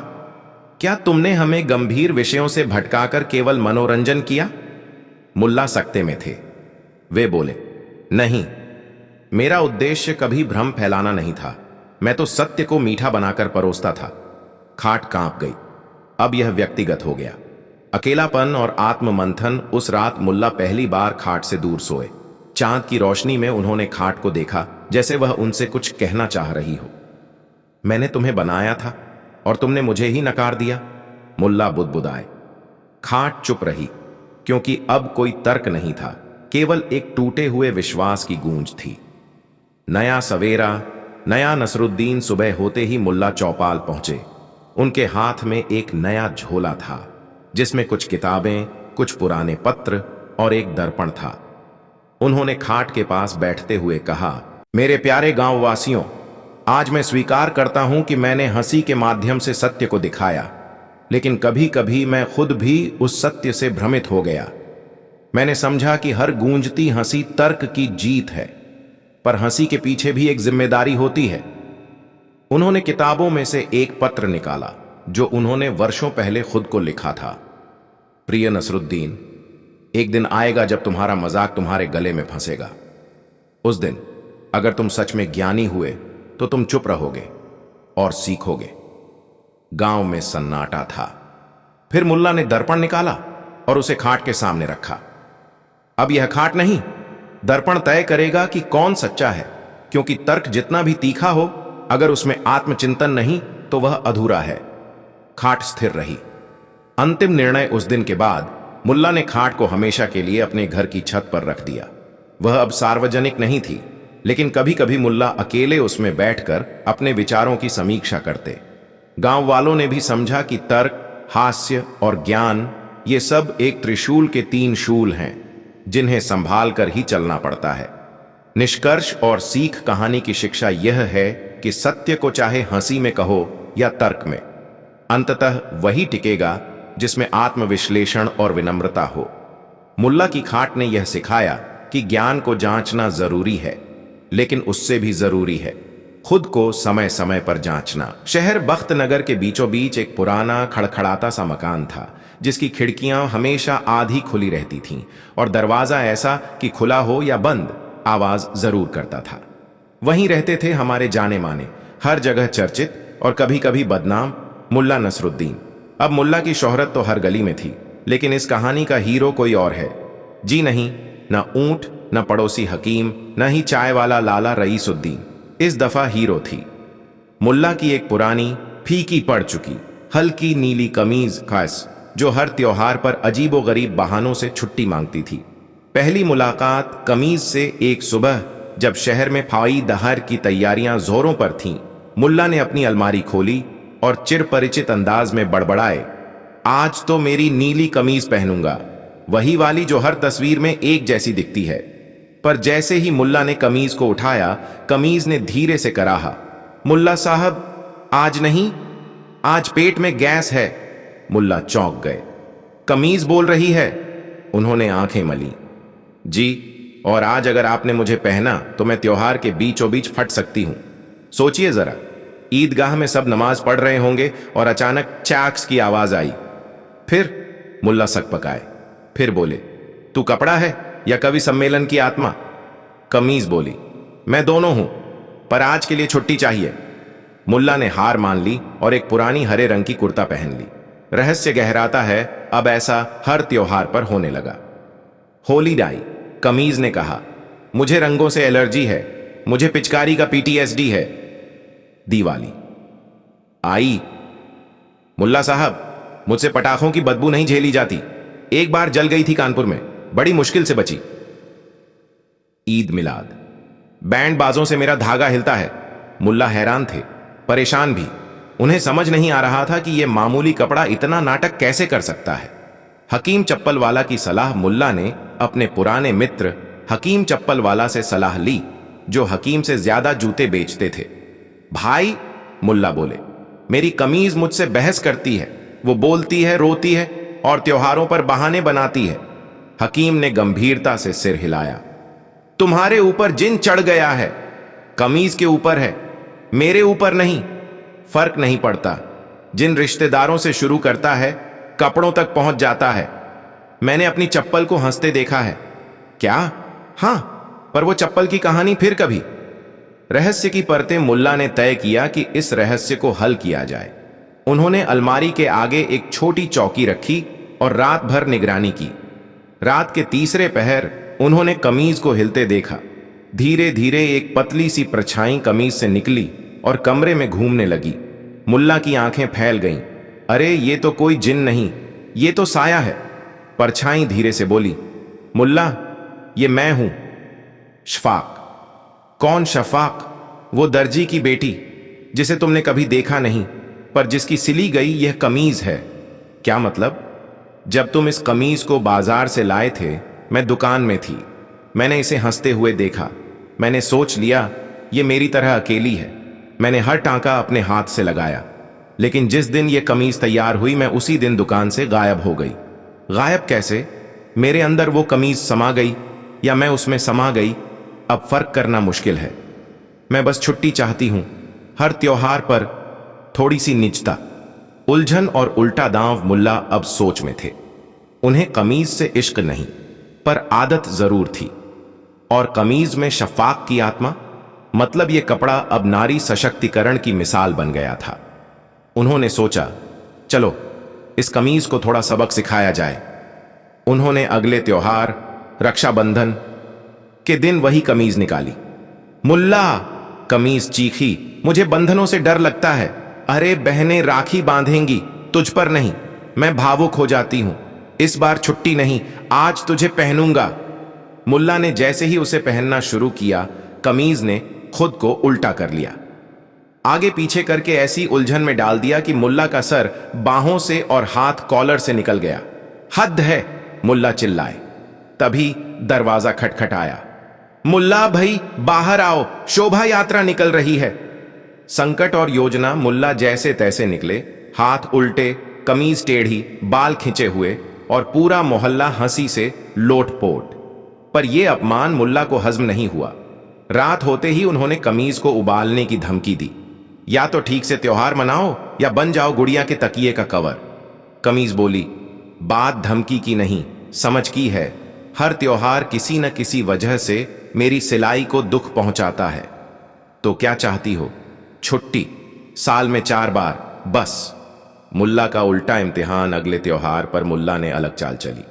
क्या तुमने हमें गंभीर विषयों से भटकाकर केवल मनोरंजन किया? मुल्ला सकते में थे। वे बोले, नहीं, मेरा उद्देश्य कभी भ्रम फैलाना नहीं था। मैं तो सत्य को मीठा बनाकर परोसता था। खाट कांप गई। अब यह व्यक्तिगत हो गया। अकेलापन और आत्ममंथन। उस रात मुल्ला पहली बार खाट से दूर सोए। चांद की रोशनी में उन्होंने खाट को देखा, जैसे वह उनसे कुछ कहना चाह रही हो। मैंने तुम्हें बनाया था और तुमने मुझे ही नकार दिया। मुल्ला बुदबुदाए। खाट चुप रही, क्योंकि अब कोई तर्क नहीं था, केवल एक टूटे हुए विश्वास की गूंज थी। नया सवेरा, नया नसरुद्दीन। सुबह होते ही मुल्ला चौपाल पहुंचे। उनके हाथ में एक नया झोला था, जिसमें कुछ किताबें, कुछ पुराने पत्र और एक दर्पण था। उन्होंने खाट के पास बैठते हुए कहा, मेरे प्यारे गांववासियों, आज मैं स्वीकार करता हूं कि मैंने हंसी के माध्यम से सत्य को दिखाया, लेकिन कभी कभी मैं खुद भी उस सत्य से भ्रमित हो गया। मैंने समझा कि हर गूंजती हंसी तर्क की जीत है, पर हंसी के पीछे भी एक जिम्मेदारी होती है। उन्होंने किताबों में से एक पत्र निकाला जो उन्होंने वर्षों पहले खुद को लिखा था। प्रिय नसरुद्दीन, एक दिन आएगा जब तुम्हारा मजाक तुम्हारे गले में फंसेगा। उस दिन अगर तुम सच में ज्ञानी हुए तो तुम चुप रहोगे और सीखोगे। गांव में सन्नाटा था। फिर मुल्ला ने दर्पण निकाला और उसे खाट के सामने रखा। अब यह खाट नहीं, दर्पण तय करेगा कि कौन सच्चा है, क्योंकि तर्क जितना भी तीखा हो, अगर उसमें आत्मचिंतन नहीं तो वह अधूरा है। खाट स्थिर रही। अंतिम निर्णय उस दिन के बाद मुल्ला ने खाट को हमेशा के लिए अपने घर की छत पर रख दिया। वह अब सार्वजनिक नहीं थी, लेकिन कभी कभी मुल्ला अकेले उसमें बैठकर अपने विचारों की समीक्षा करते। गांव वालों ने भी समझा कि तर्क, हास्य और ज्ञान, ये सब एक त्रिशूल के 3 शूल हैं, जिन्हें संभाल कर ही चलना पड़ता है। निष्कर्ष और सीख कहानी की शिक्षा यह है कि सत्य को चाहे हंसी में कहो या तर्क में, अंततः वही टिकेगा जिसमें आत्मविश्लेषण और विनम्रता हो। मुल्ला की खाट ने यह सिखाया कि ज्ञान को जांचना जरूरी है, लेकिन उससे भी जरूरी है खुद को समय समय पर जांचना। शहर बख्त नगर के बीचों बीच एक पुराना खड़खड़ाता सा मकान था, जिसकी खिड़कियां हमेशा आधी खुली रहती थीं और दरवाजा ऐसा कि खुला हो या बंद आवाज जरूर करता था। वहीं रहते थे हमारे जाने माने, हर जगह चर्चित और कभी कभी बदनाम मुल्ला नसरुद्दीन। अब मुल्ला की शोहरत तो हर गली में थी, लेकिन इस कहानी का हीरो कोई और है। जी नहीं, न ऊंट, न पड़ोसी हकीम, न ही चाय वाला लाला रईसुद्दीन। इस दफा हीरो थी मुल्ला की एक पुरानी, फीकी पड़ चुकी, हल्की नीली कमीज, खास जो हर त्योहार पर अजीबोगरीब बहानों से छुट्टी मांगती थी। पहली मुलाकात कमीज से एक सुबह जब शहर में फाई दहर की तैयारियां जोरों पर थीं। मुल्ला ने अपनी अलमारी खोली और चिरपरिचित अंदाज में बड़बड़ाए, आज तो मेरी नीली कमीज पहनूंगा, वही वाली जो हर तस्वीर में एक जैसी दिखती है। पर जैसे ही मुल्ला ने कमीज को उठाया, कमीज ने धीरे से कराहा, मुल्ला साहब आज नहीं, आज पेट में गैस है। मुल्ला चौंक गए। कमीज बोल रही है? उन्होंने आंखें मली। जी, और आज अगर आपने मुझे पहना तो मैं त्योहार के बीचों बीच फट सकती हूं। सोचिए जरा, ईदगाह में सब नमाज पढ़ रहे होंगे और अचानक चैक्स की आवाज आई। फिर मुल्ला सक पकाए, फिर बोले, तू कपड़ा है या कवि सम्मेलन की आत्मा? कमीज बोली, मैं दोनों हूं, पर आज के लिए छुट्टी चाहिए। मुल्ला ने हार मान ली और एक पुरानी हरे रंग की कुर्ता पहन ली। रहस्य गहराता है, अब ऐसा हर त्योहार पर होने लगा। होली आई। कमीज ने कहा, मुझे रंगों से एलर्जी है, मुझे पिचकारी का पीटीएसडी है। दिवाली आई। मुल्ला साहब, मुझसे पटाखों की बदबू नहीं झेली जाती, एक बार जल गई थी कानपुर में, बड़ी मुश्किल से बची। ईद मिलाद। बैंड बाजों से मेरा धागा हिलता है। मुल्ला हैरान थे, परेशान भी। उन्हें समझ नहीं आ रहा था कि यह मामूली कपड़ा इतना नाटक कैसे कर सकता है। हकीम चप्पल वाला की सलाह मुल्ला ने अपने पुराने मित्र हकीम चप्पल वाला से सलाह ली, जो हकीम से ज्यादा जूते बेचते थे। भाई, मुल्ला बोले, मेरी कमीज मुझसे बहस करती है, वो बोलती है, रोती है और त्योहारों पर बहाने बनाती है। हकीम ने गंभीरता से सिर हिलाया। तुम्हारे ऊपर जिन चढ़ गया है, कमीज के ऊपर है, मेरे ऊपर नहीं। फर्क नहीं पड़ता, जिन रिश्तेदारों से शुरू करता है कपड़ों तक पहुंच जाता है। मैंने अपनी चप्पल को हंसते देखा है। क्या? हां, पर वो चप्पल की कहानी फिर कभी। रहस्य की परतें मुल्ला ने तय किया कि इस रहस्य को हल किया जाए। उन्होंने अलमारी के आगे एक छोटी चौकी रखी और रात भर निगरानी की। रात के तीसरे पहर उन्होंने कमीज को हिलते देखा। धीरे धीरे एक पतली सी परछाई कमीज से निकली और कमरे में घूमने लगी। मुल्ला की आंखें फैल गईं। अरे ये तो कोई जिन नहीं, ये तो साया है। परछाई धीरे से बोली, मुल्ला, ये मैं हूं, शफाक। कौन शफाक? वो दर्जी की बेटी जिसे तुमने कभी देखा नहीं, पर जिसकी सिली गई यह कमीज है। क्या मतलब? जब तुम इस कमीज को बाजार से लाए थे, मैं दुकान में थी। मैंने इसे हंसते हुए देखा। मैंने सोच लिया ये मेरी तरह अकेली है। मैंने हर टांका अपने हाथ से लगाया, लेकिन जिस दिन यह कमीज तैयार हुई, मैं उसी दिन दुकान से गायब हो गई। गायब कैसे? मेरे अंदर वो कमीज समा गई या मैं उसमें समा गई, अब फर्क करना मुश्किल है। मैं बस छुट्टी चाहती हूं, हर त्योहार पर थोड़ी सी निजता। उलझन और उल्टा दांव मुल्ला अब सोच में थे। उन्हें कमीज से इश्क नहीं, पर आदत जरूर थी। और कमीज में शफाक की आत्मा, मतलब यह कपड़ा अब नारी सशक्तिकरण की मिसाल बन गया था। उन्होंने सोचा, चलो इस कमीज को थोड़ा सबक सिखाया जाए। उन्होंने अगले त्योहार रक्षाबंधन के दिन वही कमीज निकाली। मुल्ला, कमीज चीखी, मुझे बंधनों से डर लगता है। अरे बहनें राखी बांधेंगी, तुझ पर नहीं। मैं भावुक हो जाती हूं। इस बार छुट्टी नहीं, आज तुझे पहनूंगा। मुल्ला ने जैसे ही उसे पहनना शुरू किया, कमीज ने खुद को उल्टा कर लिया, आगे पीछे करके ऐसी उलझन में डाल दिया कि मुल्ला का सर बाहों से और हाथ कॉलर से निकल गया। हद है, मुल्ला चिल्लाए। तभी दरवाजा खटखटाया। मुल्ला भाई, बाहर आओ, शोभा यात्रा निकल रही है। संकट और योजना मुल्ला जैसे तैसे निकले, हाथ उल्टे, कमीज टेढ़ी, बाल खिंचे हुए और पूरा मोहल्ला हंसी से लोटपोट। पर यह अपमान मुल्ला को हजम नहीं हुआ। रात होते ही उन्होंने कमीज को उबालने की धमकी दी। या तो ठीक से त्योहार मनाओ या बन जाओ गुड़िया के तकिए का कवर। कमीज बोली, बात धमकी की नहीं, समझ की है। हर त्योहार किसी न किसी वजह से मेरी सिलाई को दुख पहुंचाता है। तो क्या चाहती हो? छुट्टी, साल में 4 बार, बस। मुल्ला का उल्टा इम्तिहान। अगले त्योहार पर मुल्ला ने अलग चाल चली।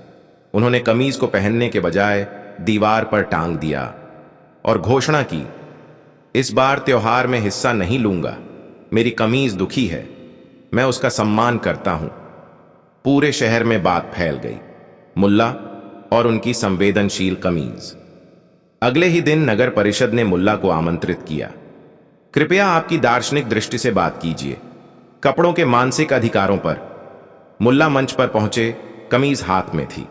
उन्होंने कमीज को पहनने के बजाय दीवार पर टांग दिया और घोषणा की, इस बार त्योहार में हिस्सा नहीं लूंगा। मेरी कमीज दुखी है, मैं उसका सम्मान करता हूं। पूरे शहर में बात फैल गई, मुल्ला और उनकी संवेदनशील कमीज। अगले ही दिन नगर परिषद ने मुल्ला को आमंत्रित किया। कृपया आपकी दार्शनिक दृष्टि से बात कीजिए कपड़ों के मानसिक अधिकारों पर। मुल्ला मंच पर पहुंचे, कमीज हाथ में थी।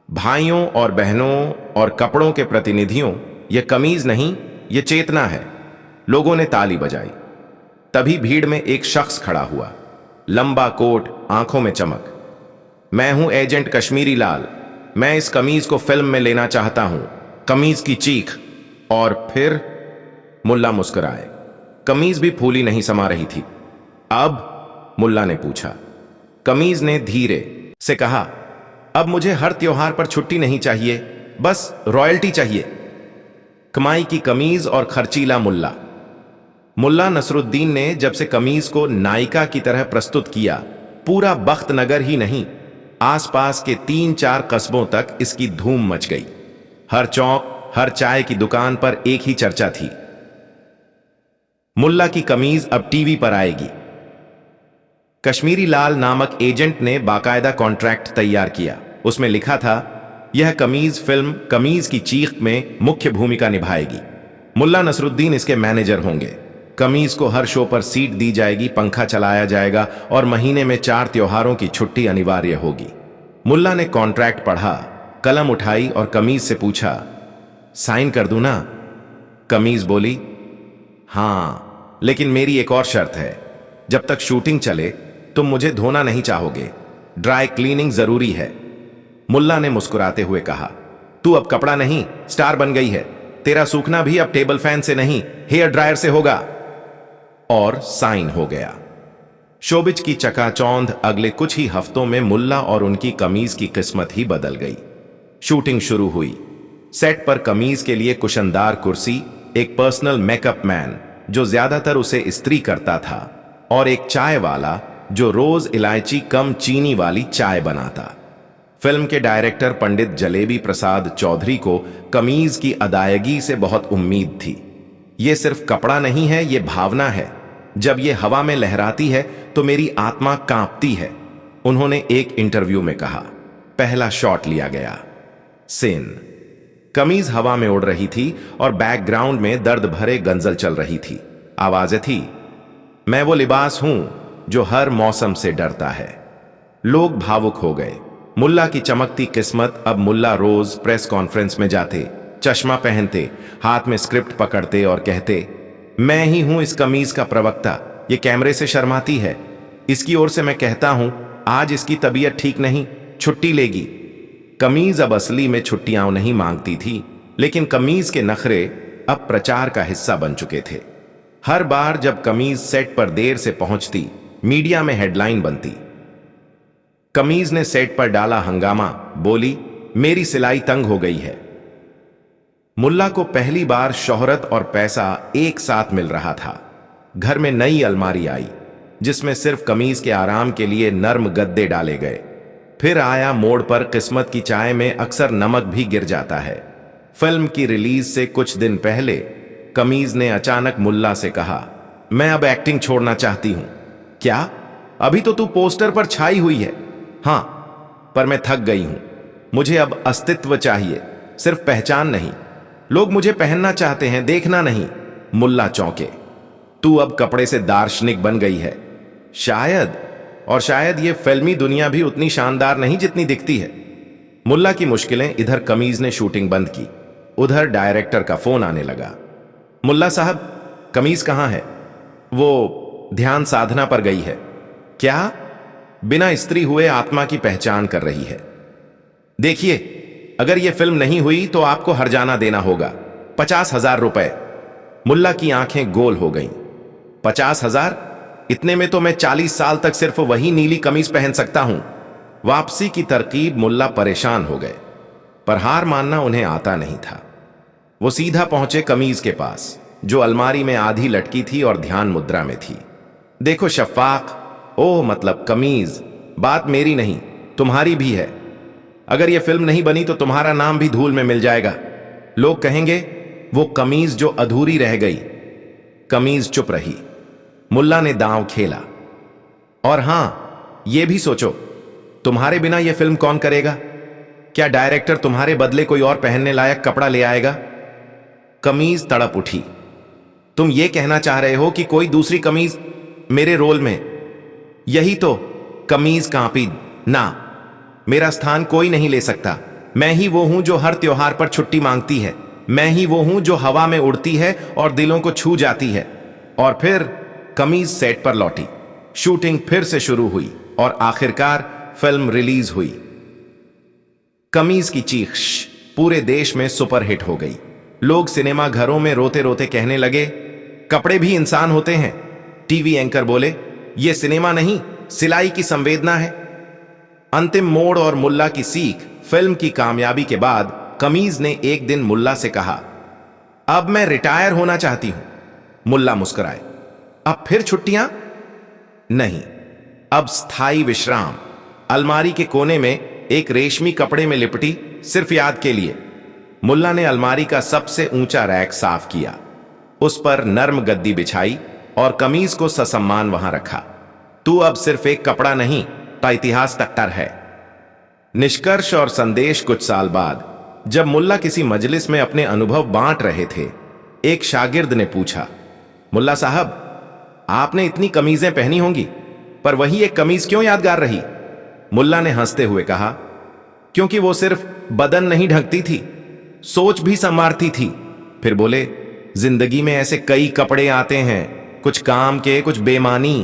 भाइयों और बहनों और कपड़ों के प्रतिनिधियों, यह कमीज नहीं, यह चेतना है। लोगों ने ताली बजाई। तभी भीड़ में एक शख्स खड़ा हुआ, लंबा कोट, आंखों में चमक। मैं हूं एजेंट कश्मीरी लाल, मैं इस कमीज को फिल्म में लेना चाहता हूं। कमीज की चीख। और फिर मुल्ला मुस्कुराए। कमीज भी फूली नहीं समा रही थी। अब? मुल्ला ने पूछा। कमीज ने धीरे से कहा, अब मुझे हर त्योहार पर छुट्टी नहीं चाहिए, बस रॉयल्टी चाहिए। कमाई की कमीज और खर्चीला मुल्ला। मुल्ला नसरुद्दीन ने जब से कमीज को नायिका की तरह प्रस्तुत किया, पूरा बख्त नगर ही नहीं, आसपास के 3-4 कस्बों तक इसकी धूम मच गई। हर चौक, हर चाय की दुकान पर एक ही चर्चा थी, मुल्ला की कमीज अब टीवी पर आएगी। कश्मीरी लाल नामक एजेंट ने बाकायदा कॉन्ट्रैक्ट तैयार किया। उसमें लिखा था, यह कमीज फिल्म कमीज की चीख में मुख्य भूमिका निभाएगी। मुल्ला नसरुद्दीन इसके मैनेजर होंगे। कमीज को हर शो पर सीट दी जाएगी, पंखा चलाया जाएगा और महीने में 4 त्योहारों की छुट्टी अनिवार्य होगी। मुल्ला ने कॉन्ट्रैक्ट पढ़ा, कलम उठाई और कमीज से पूछा, साइन कर दूं ना? कमीज बोली, हां, लेकिन मेरी एक और शर्त है। जब तक शूटिंग चले तुम मुझे धोना नहीं चाहोगे, ड्राई क्लीनिंग जरूरी है। मुल्ला ने मुस्कुराते हुए कहा, तू अब कपड़ा नहीं, स्टार बन गई है। तेरा सूखना भी अब टेबल फैन से नहीं, हेयर ड्रायर से होगा। और साइन हो गया। शोबिज की चकाचौंध अगले कुछ ही हफ्तों में मुल्ला और उनकी कमीज की किस्मत ही बदल गई। शूटिंग शुरू हुई। सेट पर कमीज के लिए कुशनदार कुर्सी, एक पर्सनल मेकअप मैन जो ज्यादातर उसे इस्त्री करता था, और एक चाय वाला जो रोज इलायची कम चीनी वाली चाय बनाता। फिल्म के डायरेक्टर पंडित जलेबी प्रसाद चौधरी को कमीज की अदायगी से बहुत उम्मीद थी। ये सिर्फ कपड़ा नहीं है, ये भावना है। जब ये हवा में लहराती है तो मेरी आत्मा कांपती है, उन्होंने एक इंटरव्यू में कहा। पहला शॉट लिया गया। सीन, कमीज हवा में उड़ रही थी और बैकग्राउंड में दर्द भरे गंजल चल रही थी। आवाजें थी, मैं वो लिबास हूं जो हर मौसम से डरता है। लोग भावुक हो गए। मुल्ला की चमकती किस्मत। अब मुल्ला रोज प्रेस कॉन्फ्रेंस में जाते, चश्मा पहनते, हाथ में स्क्रिप्ट पकड़ते और कहते, मैं ही हूं इस कमीज का प्रवक्ता। ये कैमरे से शर्माती है, इसकी ओर से मैं कहता हूं, आज इसकी तबीयत ठीक नहीं, छुट्टी लेगी। कमीज अब असली में छुट्टियां नहीं मांगती थी, लेकिन कमीज के नखरे अब प्रचार का हिस्सा बन चुके थे। हर बार जब कमीज सेट पर देर से पहुंचती, मीडिया में हेडलाइन बनती, कमीज ने सेट पर डाला हंगामा, बोली, मेरी सिलाई तंग हो गई है। मुल्ला को पहली बार शोहरत और पैसा एक साथ मिल रहा था। घर में नई अलमारी आई, जिसमें सिर्फ कमीज के आराम के लिए नर्म गद्दे डाले गए। फिर आया मोड़ पर किस्मत की चाय में अक्सर नमक भी गिर जाता है। फिल्म की रिलीज से कुछ दिन पहले कमीज ने अचानक मुल्ला से कहा, मैं अब एक्टिंग छोड़ना चाहती हूं। क्या? अभी तो तू पोस्टर पर छाई हुई है। हां, पर मैं थक गई हूं। मुझे अब अस्तित्व चाहिए, सिर्फ पहचान नहीं। लोग मुझे पहनना चाहते हैं, देखना नहीं। मुल्ला चौंके। तू अब कपड़े से दार्शनिक बन गई है। शायद, और शायद ये फिल्मी दुनिया भी उतनी शानदार नहीं जितनी दिखती है। मुल्ला की मुश्किलें। इधर कमीज ने शूटिंग बंद की, उधर डायरेक्टर का फोन आने लगा। मुल्ला साहब, कमीज कहां है? वो ध्यान साधना पर गई है। क्या? बिना इस्त्री हुए आत्मा की पहचान कर रही है। देखिए, अगर यह फिल्म नहीं हुई तो आपको हर्जाना देना होगा, 50,000 रुपए। मुल्ला की आंखें गोल हो गईं। 50,000? इतने में तो मैं 40 साल तक सिर्फ वही नीली कमीज पहन सकता हूं। वापसी की तरकीब। मुल्ला परेशान हो गए, पर हार मानना उन्हें आता नहीं था। वो सीधा पहुंचे कमीज के पास, जो अलमारी में आधी लटकी थी और ध्यान मुद्रा में थी। देखो शफाक, ओह मतलब कमीज, बात मेरी नहीं तुम्हारी भी है। अगर यह फिल्म नहीं बनी तो तुम्हारा नाम भी धूल में मिल जाएगा। लोग कहेंगे वो कमीज जो अधूरी रह गई। कमीज चुप रही। मुल्ला ने दांव खेला। और हां, यह भी सोचो, तुम्हारे बिना यह फिल्म कौन करेगा? क्या डायरेक्टर तुम्हारे बदले कोई और पहनने लायक कपड़ा ले आएगा? कमीज तड़प उठी। तुम यह कहना चाह रहे हो कि कोई दूसरी कमीज मेरे रोल में? यही तो। कमीज कांपी। ना, मेरा स्थान कोई नहीं ले सकता। मैं ही वो हूं जो हर त्योहार पर छुट्टी मांगती है। मैं ही वो हूं जो हवा में उड़ती है और दिलों को छू जाती है। और फिर कमीज सेट पर लौटी। शूटिंग फिर से शुरू हुई और आखिरकार फिल्म रिलीज हुई। कमीज की चीख पूरे देश में सुपरहिट हो गई। लोग सिनेमा घरों में रोते रोते कहने लगे, कपड़े भी इंसान होते हैं। टीवी एंकर बोले, यह सिनेमा नहीं, सिलाई की संवेदना है। अंतिम मोड़ और मुल्ला की सीख। फिल्म की कामयाबी के बाद कमीज ने एक दिन मुल्ला से कहा, अब मैं रिटायर होना चाहती हूं। मुल्ला मुस्कुराए, अब फिर छुट्टियां? नहीं, अब स्थायी विश्राम। अलमारी के कोने में एक रेशमी कपड़े में लिपटी, सिर्फ याद के लिए। मुल्ला ने अलमारी का सबसे ऊंचा रैक साफ किया, उस पर नर्म गद्दी बिछाई और कमीज को ससम्मान वहां रखा। तू अब सिर्फ एक कपड़ा नहीं, का इतिहास टक्कर है। निष्कर्ष और संदेश। कुछ साल बाद जब मुल्ला किसी मजलिस में अपने अनुभव बांट रहे थे, एक शागिर्द ने पूछा, मुल्ला साहब, आपने इतनी कमीजें पहनी होंगी, पर वही एक कमीज क्यों यादगार रही? मुल्ला ने हंसते हुए कहा, क्योंकि वो सिर्फ बदन नहीं ढकती थी, सोच भी संवारती थी। फिर बोले, जिंदगी में ऐसे कई कपड़े आते हैं, कुछ काम के, कुछ बेमानी,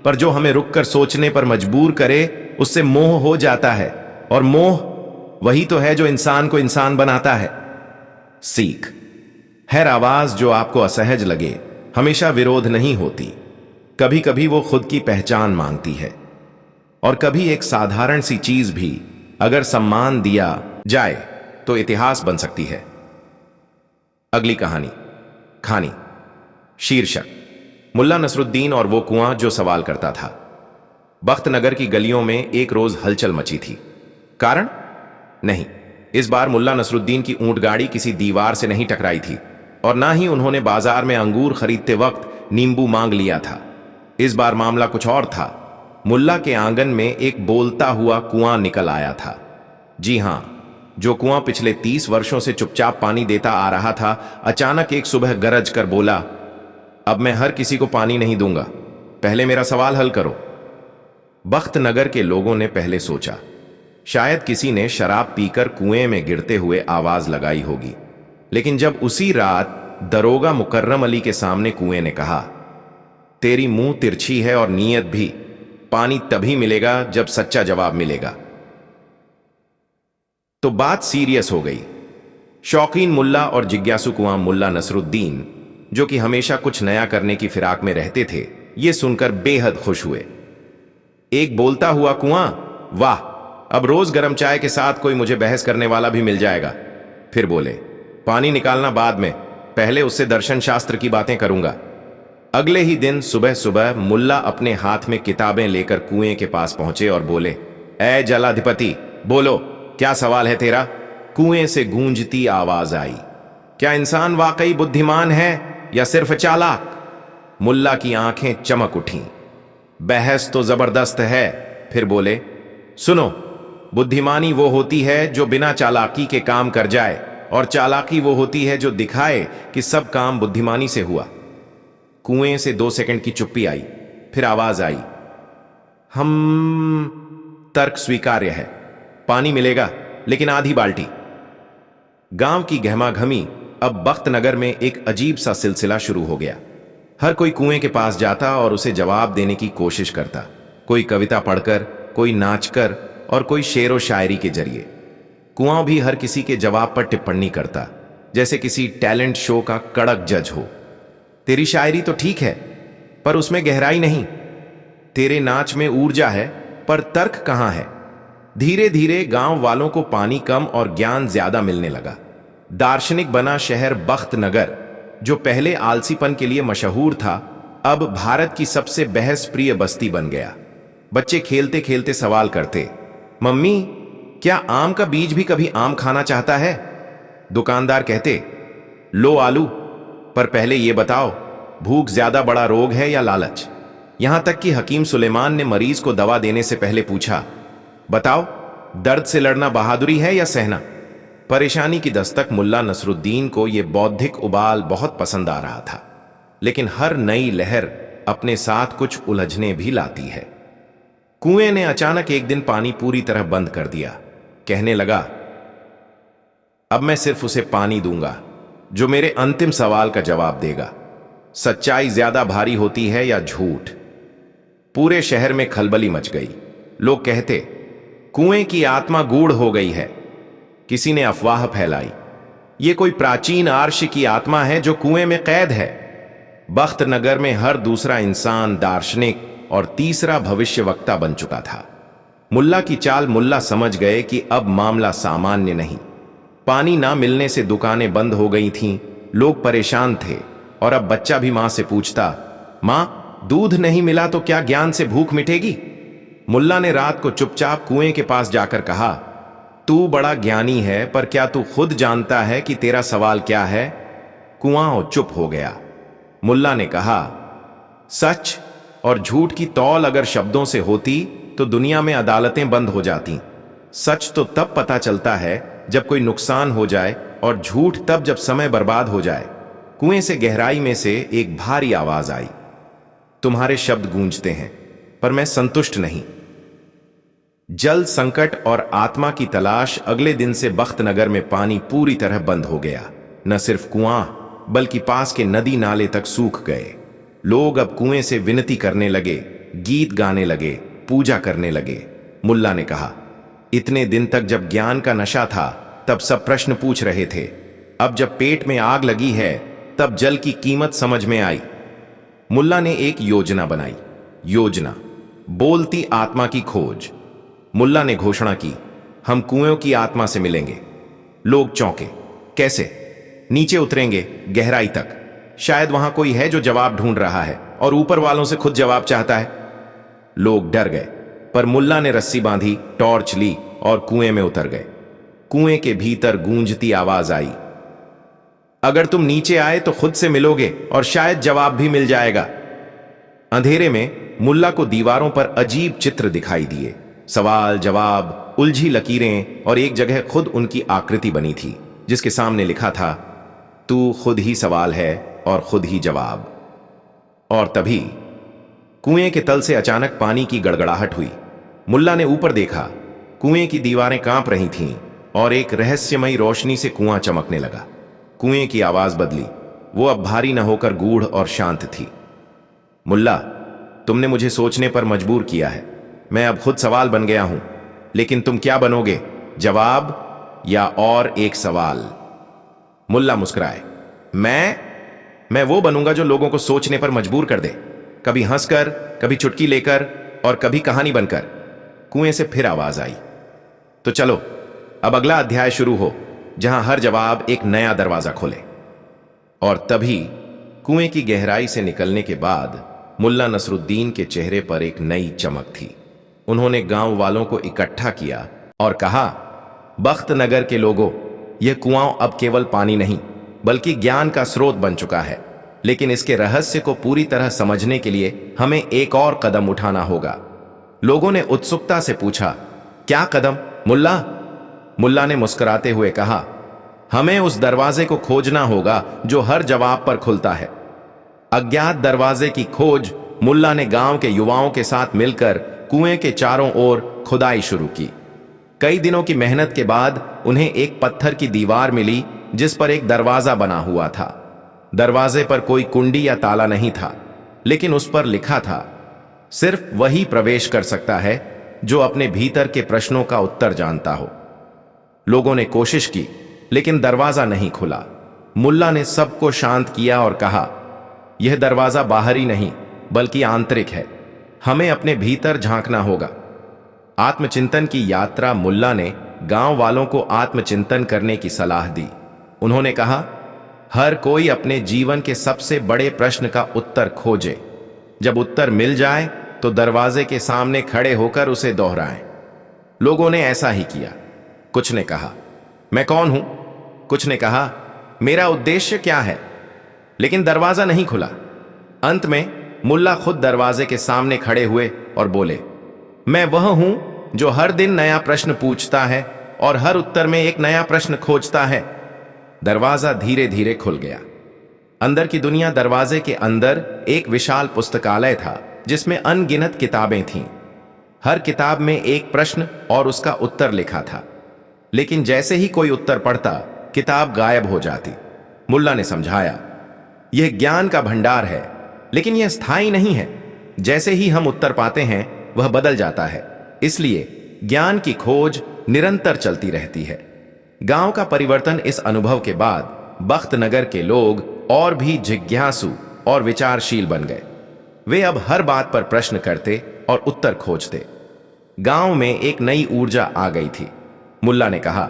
पर जो हमें रुककर सोचने पर मजबूर करे, उससे मोह हो जाता है। और मोह वही तो है जो इंसान को इंसान बनाता है। सीख। हर आवाज जो आपको असहज लगे हमेशा विरोध नहीं होती। कभी कभी वो खुद की पहचान मांगती है। और कभी एक साधारण सी चीज भी अगर सम्मान दिया जाए तो इतिहास बन सकती है। अगली कहानी, खानी। शीर्षक, मुल्ला नसरुद्दीन और वो कुआं जो सवाल करता था। बख्त नगर की गलियों में एक रोज हलचल मची थी। कारण? नहीं, इस बार मुल्ला नसरुद्दीन की ऊंट गाड़ी किसी दीवार से नहीं टकराई थी और ना ही उन्होंने बाजार में अंगूर खरीदते वक्त नींबू मांग लिया था। इस बार मामला कुछ और था। मुल्ला के आंगन में एक बोलता हुआ कुआं निकल आया था। जी हां, जो कुआं पिछले 30 वर्षों से चुपचाप पानी देता आ रहा था, अचानक एक सुबह गरज कर बोला, अब मैं हर किसी को पानी नहीं दूंगा, पहले मेरा सवाल हल करो। बख्त नगर के लोगों ने पहले सोचा, शायद किसी ने शराब पीकर कुएं में गिरते हुए आवाज लगाई होगी। लेकिन जब उसी रात दरोगा मुकर्रम अली के सामने कुएं ने कहा, तेरी मुंह तिरछी है और नीयत भी, पानी तभी मिलेगा जब सच्चा जवाब मिलेगा, तो बात सीरियस हो गई। शौकीन मुल्ला और जिज्ञासु कुआं मुल्ला नसरुद्दीन, जो कि हमेशा कुछ नया करने की फिराक में रहते थे, ये सुनकर बेहद खुश हुए। एक बोलता हुआ कुआं? वाह, अब रोज गर्म चाय के साथ कोई मुझे बहस करने वाला भी मिल जाएगा। फिर बोले, पानी निकालना बाद में, पहले उससे दर्शन शास्त्र की बातें करूंगा। अगले ही दिन सुबह सुबह मुल्ला अपने हाथ में किताबें लेकर कुएं के पास पहुंचे और बोले, ऐ जलाधिपति, बोलो, क्या सवाल है तेरा? कुएं से गूंजती आवाज आई, क्या इंसान वाकई बुद्धिमान है या सिर्फ चालाक? मुल्ला की आंखें चमक उठीं। बहस तो जबरदस्त है। फिर बोले, सुनो, बुद्धिमानी वो होती है जो बिना चालाकी के काम कर जाए, और चालाकी वो होती है जो दिखाए कि सब काम बुद्धिमानी से हुआ। कुएं से 2 सेकंड की चुप्पी आई, फिर आवाज आई, तर्क स्वीकार्य है, पानी मिलेगा, लेकिन आधी बाल्टी। गांव की गहमागहमी। अब बख्त नगर में एक अजीब सा सिलसिला शुरू हो गया। हर कोई कुएं के पास जाता और उसे जवाब देने की कोशिश करता। कोई कविता पढ़कर, कोई नाचकर और कोई शेर व शायरी के जरिए। कुआं भी हर किसी के जवाब पर टिप्पणी करता, जैसे किसी टैलेंट शो का कड़क जज हो। तेरी शायरी तो ठीक है, पर उसमें गहराई नहीं। तेरे नाच में ऊर्जा है, पर तर्क कहां है? धीरे धीरे गांव वालों को पानी कम और ज्ञान ज्यादा मिलने लगा। दार्शनिक बना शहर बख्त नगर, जो पहले आलसीपन के लिए मशहूर था, अब भारत की सबसे बहस प्रिय बस्ती बन गया। बच्चे खेलते खेलते सवाल करते, मम्मी, क्या आम का बीज भी कभी आम खाना चाहता है? दुकानदार कहते, लो आलू, पर पहले यह बताओ, भूख ज्यादा बड़ा रोग है या लालच? यहां तक कि हकीम सुलेमान ने मरीज को दवा देने से पहले पूछा, बताओ, दर्द से लड़ना बहादुरी है या सहना? परेशानी की दस्तक मुल्ला नसरुद्दीन को यह बौद्धिक उबाल बहुत पसंद आ रहा था, लेकिन हर नई लहर अपने साथ कुछ उलझने भी लाती है। कुएं ने अचानक एक दिन पानी पूरी तरह बंद कर दिया। कहने लगा, अब मैं सिर्फ उसे पानी दूंगा जो मेरे अंतिम सवाल का जवाब देगा। सच्चाई ज्यादा भारी होती है या झूठ? पूरे शहर में खलबली मच गई। लोग कहते, कुएं की आत्मा गूढ़ हो गई है। किसी ने अफवाह फैलाई, यह कोई प्राचीन आर्ष की आत्मा है जो कुएं में कैद है। बख्त नगर में हर दूसरा इंसान दार्शनिक और तीसरा भविष्यवक्ता बन चुका था। मुल्ला की चाल मुल्ला समझ गए कि अब मामला सामान्य नहीं। पानी ना मिलने से दुकानें बंद हो गई थीं, लोग परेशान थे, और अब बच्चा भी मां से पूछता, मां, दूध नहीं मिला तो क्या ज्ञान से भूख मिटेगी? मुल्ला ने रात को चुपचाप कुएं के पास जाकर कहा, तू बड़ा ज्ञानी है, पर क्या तू खुद जानता है कि तेरा सवाल क्या है? कुआं चुप हो गया। मुल्ला ने कहा, सच और झूठ की तौल अगर शब्दों से होती तो दुनिया में अदालतें बंद हो जाती। सच तो तब पता चलता है जब कोई नुकसान हो जाए, और झूठ तब जब समय बर्बाद हो जाए। कुएं से गहराई में से एक भारी आवाज आई, तुम्हारे शब्द गूंजते हैं, पर मैं संतुष्ट नहीं। जल संकट और आत्मा की तलाश। अगले दिन से बख्त नगर में पानी पूरी तरह बंद हो गया। न सिर्फ कुआं बल्कि पास के नदी नाले तक सूख गए। लोग अब कुएं से विनती करने लगे, गीत गाने लगे, पूजा करने लगे। मुल्ला ने कहा, इतने दिन तक जब ज्ञान का नशा था तब सब प्रश्न पूछ रहे थे, अब जब पेट में आग लगी है तब जल की कीमत समझ में आई। मुल्ला ने एक योजना बनाई। योजना, बोलती आत्मा की खोज। मुल्ला ने घोषणा की, हम कुएं की आत्मा से मिलेंगे। लोग चौंके, कैसे? नीचे उतरेंगे गहराई तक, शायद वहां कोई है जो जवाब ढूंढ रहा है और ऊपर वालों से खुद जवाब चाहता है। लोग डर गए, पर मुल्ला ने रस्सी बांधी, टॉर्च ली और कुएं में उतर गए। कुएं के भीतर गूंजती आवाज आई, अगर तुम नीचे आए तो खुद से मिलोगे और शायद जवाब भी मिल जाएगा। अंधेरे में मुल्ला को दीवारों पर अजीब चित्र दिखाई दिए, सवाल जवाब, उलझी लकीरें, और एक जगह खुद उनकी आकृति बनी थी जिसके सामने लिखा था, तू खुद ही सवाल है और खुद ही जवाब। और तभी कुएं के तल से अचानक पानी की गड़गड़ाहट हुई। मुल्ला ने ऊपर देखा, कुएं की दीवारें कांप रही थीं और एक रहस्यमयी रोशनी से कुआं चमकने लगा। कुएं की आवाज बदली, वो अब भारी न होकर गूढ़ और शांत थी। मुल्ला, तुमने मुझे सोचने पर मजबूर किया है। मैं अब खुद सवाल बन गया हूं, लेकिन तुम क्या बनोगे, जवाब या और एक सवाल? मुल्ला मुस्कुराए, मैं वो बनूंगा जो लोगों को सोचने पर मजबूर कर दे, कभी हंसकर, कभी चुटकी लेकर और कभी कहानी बनकर। कुएं से फिर आवाज आई, तो चलो अब अगला अध्याय शुरू हो, जहां हर जवाब एक नया दरवाजा खोले। और तभी कुएं की गहराई से निकलने के बाद मुल्ला नसरुद्दीन के चेहरे पर एक नई चमक थी। उन्होंने गांव वालों को इकट्ठा किया और कहा, बख्त नगर के लोगों, यह कुआं अब केवल पानी नहीं बल्कि ज्ञान का स्रोत बन चुका है, लेकिन इसके रहस्य को पूरी तरह समझने के लिए हमें एक और कदम उठाना होगा। लोगों ने उत्सुकता से पूछा, क्या कदम मुल्ला? मुल्ला ने मुस्कुराते हुए कहा, हमें उस दरवाजे को खोजना होगा जो हर जवाब पर खुलता है। अज्ञात दरवाजे की खोज मुल्ला ने गांव के युवाओं के साथ मिलकर कुएं के चारों ओर खुदाई शुरू की। कई दिनों की मेहनत के बाद उन्हें एक पत्थर की दीवार मिली जिस पर एक दरवाजा बना हुआ था। दरवाजे पर कोई कुंडी या ताला नहीं था, लेकिन उस पर लिखा था, सिर्फ वही प्रवेश कर सकता है जो अपने भीतर के प्रश्नों का उत्तर जानता हो। लोगों ने कोशिश की, लेकिन दरवाजा नहीं खुला। मुल्ला ने सबको शांत किया और कहा, यह दरवाजा बाहरी नहीं बल्कि आंतरिक है, हमें अपने भीतर झांकना होगा। आत्मचिंतन की यात्रा। मुल्ला ने गांव वालों को आत्मचिंतन करने की सलाह दी। उन्होंने कहा, हर कोई अपने जीवन के सबसे बड़े प्रश्न का उत्तर खोजे। जब उत्तर मिल जाए तो दरवाजे के सामने खड़े होकर उसे दोहराएं। लोगों ने ऐसा ही किया। कुछ ने कहा, मैं कौन हूं? कुछ ने कहा, मेरा उद्देश्य क्या है? लेकिन दरवाजा नहीं खुला। अंत में मुल्ला खुद दरवाजे के सामने खड़े हुए और बोले, मैं वह हूं जो हर दिन नया प्रश्न पूछता है और हर उत्तर में एक नया प्रश्न खोजता है। दरवाजा धीरे धीरे खुल गया। अंदर की दुनिया। दरवाजे के अंदर एक विशाल पुस्तकालय था जिसमें अनगिनत किताबें थीं। हर किताब में एक प्रश्न और उसका उत्तर लिखा था, लेकिन जैसे ही कोई उत्तर पढ़ता किताब गायब हो जाती। मुल्ला ने समझाया, यह ज्ञान का भंडार है, लेकिन यह स्थायी नहीं है। जैसे ही हम उत्तर पाते हैं वह बदल जाता है, इसलिए ज्ञान की खोज निरंतर चलती रहती है। गांव का परिवर्तन। इस अनुभव के बाद बख्त नगर के लोग और भी जिज्ञासु और विचारशील बन गए। वे अब हर बात पर प्रश्न करते और उत्तर खोजते। गांव में एक नई ऊर्जा आ गई थी। मुल्ला ने कहा,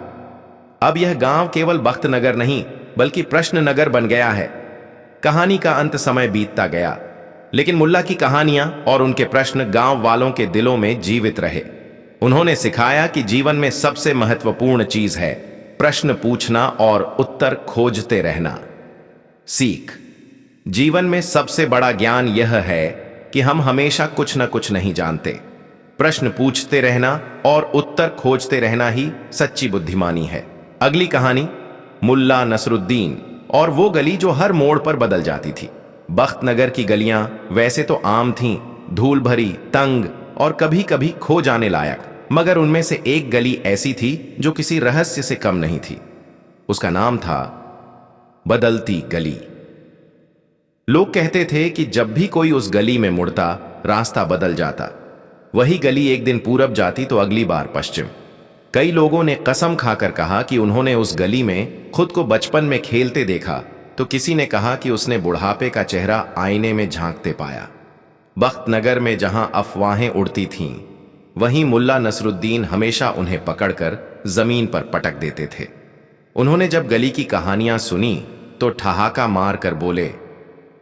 अब यह गांव केवल बख्त नगर नहीं बल्कि प्रश्न नगर बन गया है। कहानी का अंत। समय बीतता गया, लेकिन मुल्ला की कहानियां और उनके प्रश्न गांव वालों के दिलों में जीवित रहे। उन्होंने सिखाया कि जीवन में सबसे महत्वपूर्ण चीज है प्रश्न पूछना और उत्तर खोजते रहना। सीख। जीवन में सबसे बड़ा ज्ञान यह है कि हम हमेशा कुछ न कुछ नहीं जानते। प्रश्न पूछते रहना और उत्तर खोजते रहना ही सच्ची बुद्धिमानी है। अगली कहानी, मुल्ला नसरुद्दीन और वो गली जो हर मोड़ पर बदल जाती थी। बख्त नगर की गलियां वैसे तो आम थीं, धूल भरी, तंग और कभी कभी खो जाने लायक, मगर उनमें से एक गली ऐसी थी जो किसी रहस्य से कम नहीं थी। उसका नाम था बदलती गली। लोग कहते थे कि जब भी कोई उस गली में मुड़ता रास्ता बदल जाता। वही गली एक दिन पूरब जाती तो अगली बार पश्चिम। कई लोगों ने कसम खाकर कहा कि उन्होंने उस गली में खुद को बचपन में खेलते देखा, तो किसी ने कहा कि उसने बुढ़ापे का चेहरा आईने में झांकते पाया। बख्त नगर में जहां अफवाहें उड़ती थीं, वहीं मुल्ला नसरुद्दीन हमेशा उन्हें पकड़कर जमीन पर पटक देते थे। उन्होंने जब गली की कहानियां सुनी तो ठहाका मार कर बोले,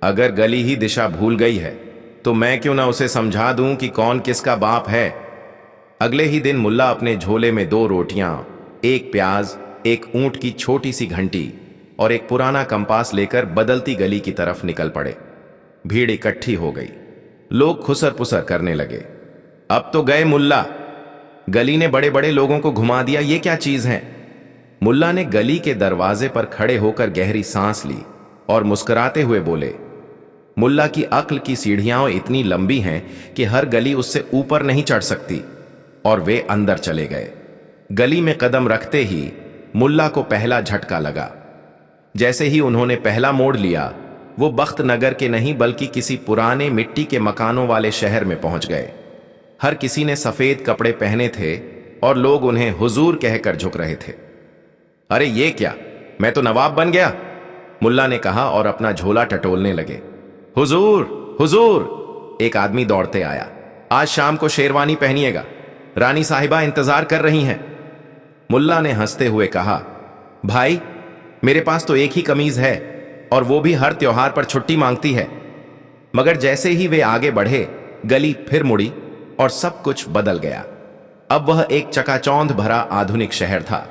अगर गली ही दिशा भूल गई है तो मैं क्यों ना उसे समझा दूं कि कौन किसका बाप है। अगले ही दिन मुल्ला अपने झोले में 2 रोटियां, 1 प्याज, एक ऊंट की छोटी सी घंटी और एक पुराना कंपास लेकर बदलती गली की तरफ निकल पड़े। भीड़ इकट्ठी हो गई। लोग खुसर पुसर करने लगे। अब तो गए मुल्ला, गली ने बड़े बड़े लोगों को घुमा दिया, ये क्या चीज है। मुल्ला ने गली के दरवाजे पर खड़े होकर गहरी सांस ली और मुस्कुराते हुए बोले, मुल्ला की अक्ल की सीढ़ियां इतनी लंबी हैं कि हर गली उससे ऊपर नहीं चढ़ सकती। और वे अंदर चले गए। गली में कदम रखते ही मुल्ला को पहला झटका लगा। जैसे ही उन्होंने पहला मोड़ लिया, वो बख्त नगर के नहीं बल्कि किसी पुराने मिट्टी के मकानों वाले शहर में पहुंच गए। हर किसी ने सफेद कपड़े पहने थे और लोग उन्हें हुजूर कहकर झुक रहे थे। अरे ये क्या, मैं तो नवाब बन गया, मुल्ला ने कहा और अपना झोला टटोलने लगे। हुजूर, हुजूर, एक आदमी दौड़ते आया, आज शाम को शेरवानी पहनिएगा, रानी साहिबा इंतजार कर रही हैं। मुल्ला ने हंसते हुए कहा, भाई मेरे पास तो एक ही कमीज है और वो भी हर त्योहार पर छुट्टी मांगती है। मगर जैसे ही वे आगे बढ़े, गली फिर मुड़ी और सब कुछ बदल गया। अब वह एक चकाचौंध भरा आधुनिक शहर था।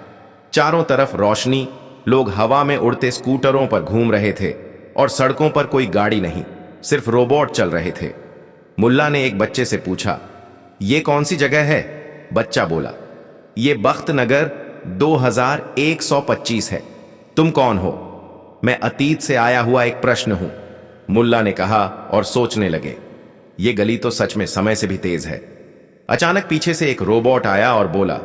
चारों तरफ रोशनी, लोग हवा में उड़ते स्कूटरों पर घूम रहे थे और सड़कों पर कोई गाड़ी नहीं, सिर्फ रोबोट चल रहे थे। मुल्ला ने एक बच्चे से पूछा, ये कौन सी जगह है? बच्चा बोला, ये बख्त नगर 2125 है। तुम कौन हो? मैं अतीत से आया हुआ एक प्रश्न हूं, मुल्ला ने कहा और सोचने लगे। ये गली तो सच में समय से भी तेज है। अचानक पीछे से एक रोबोट आया और बोला,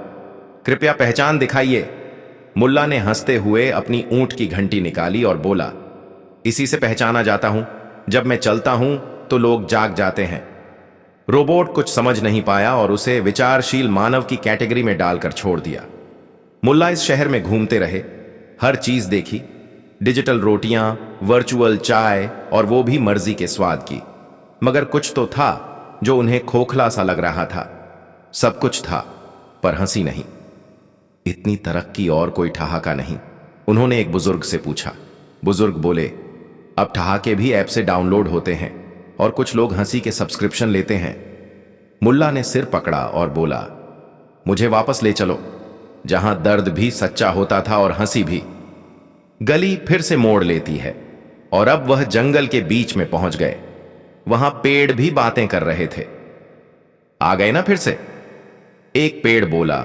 कृपया पहचान दिखाइए। मुल्ला ने हंसते हुए अपनी ऊंट की घंटी निकाली और बोला, इसी से पहचाना जाता हूं, जब मैं चलता हूं तो लोग जाग जाते हैं। रोबोट कुछ समझ नहीं पाया और उसे विचारशील मानव की कैटेगरी में डालकर छोड़ दिया। मुल्ला इस शहर में घूमते रहे, हर चीज देखी, डिजिटल रोटियां, वर्चुअल चाय और वो भी मर्जी के स्वाद की। मगर कुछ तो था जो उन्हें खोखला सा लग रहा था। सब कुछ था पर हंसी नहीं। इतनी तरक्की और कोई ठहाका नहीं, उन्होंने एक बुजुर्ग से पूछा। बुजुर्ग बोले, अब ठहाके भी ऐप से डाउनलोड होते हैं और कुछ लोग हंसी के सब्सक्रिप्शन लेते हैं। मुल्ला ने सिर पकड़ा और बोला, मुझे वापस ले चलो, जहां दर्द भी सच्चा होता था और हंसी भी। गली फिर से मोड़ लेती है और अब वह जंगल के बीच में पहुंच गए। वहां पेड़ भी बातें कर रहे थे। आ गए ना फिर से? एक पेड़ बोला,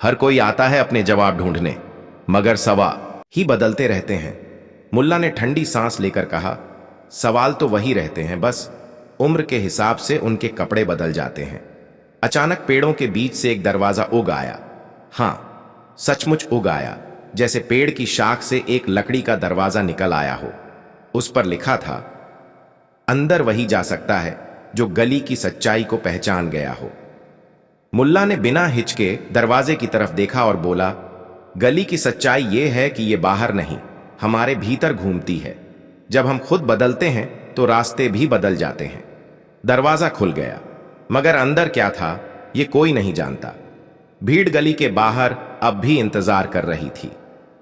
हर कोई आता है अपने जवाब ढूंढने, मगर सवाल ही बदलते रहते हैं। मुल्ला ने ठंडी सांस लेकर कहा, सवाल तो वही रहते हैं, बस उम्र के हिसाब से उनके कपड़े बदल जाते हैं। अचानक पेड़ों के बीच से एक दरवाजा उग आया। हाँ, सचमुच उग आया, जैसे पेड़ की शाख से एक लकड़ी का दरवाजा निकल आया हो। उस पर लिखा था, अंदर वही जा सकता है जो गली की सच्चाई को पहचान गया हो। मुल्ला ने बिना हिचके दरवाजे की तरफ देखा और बोला, गली की सच्चाई यह है कि यह बाहर नहीं, हमारे भीतर घूमती है। जब हम खुद बदलते हैं तो रास्ते भी बदल जाते हैं। दरवाजा खुल गया, मगर अंदर क्या था यह कोई नहीं जानता। भीड़ गली के बाहर अब भी इंतजार कर रही थी।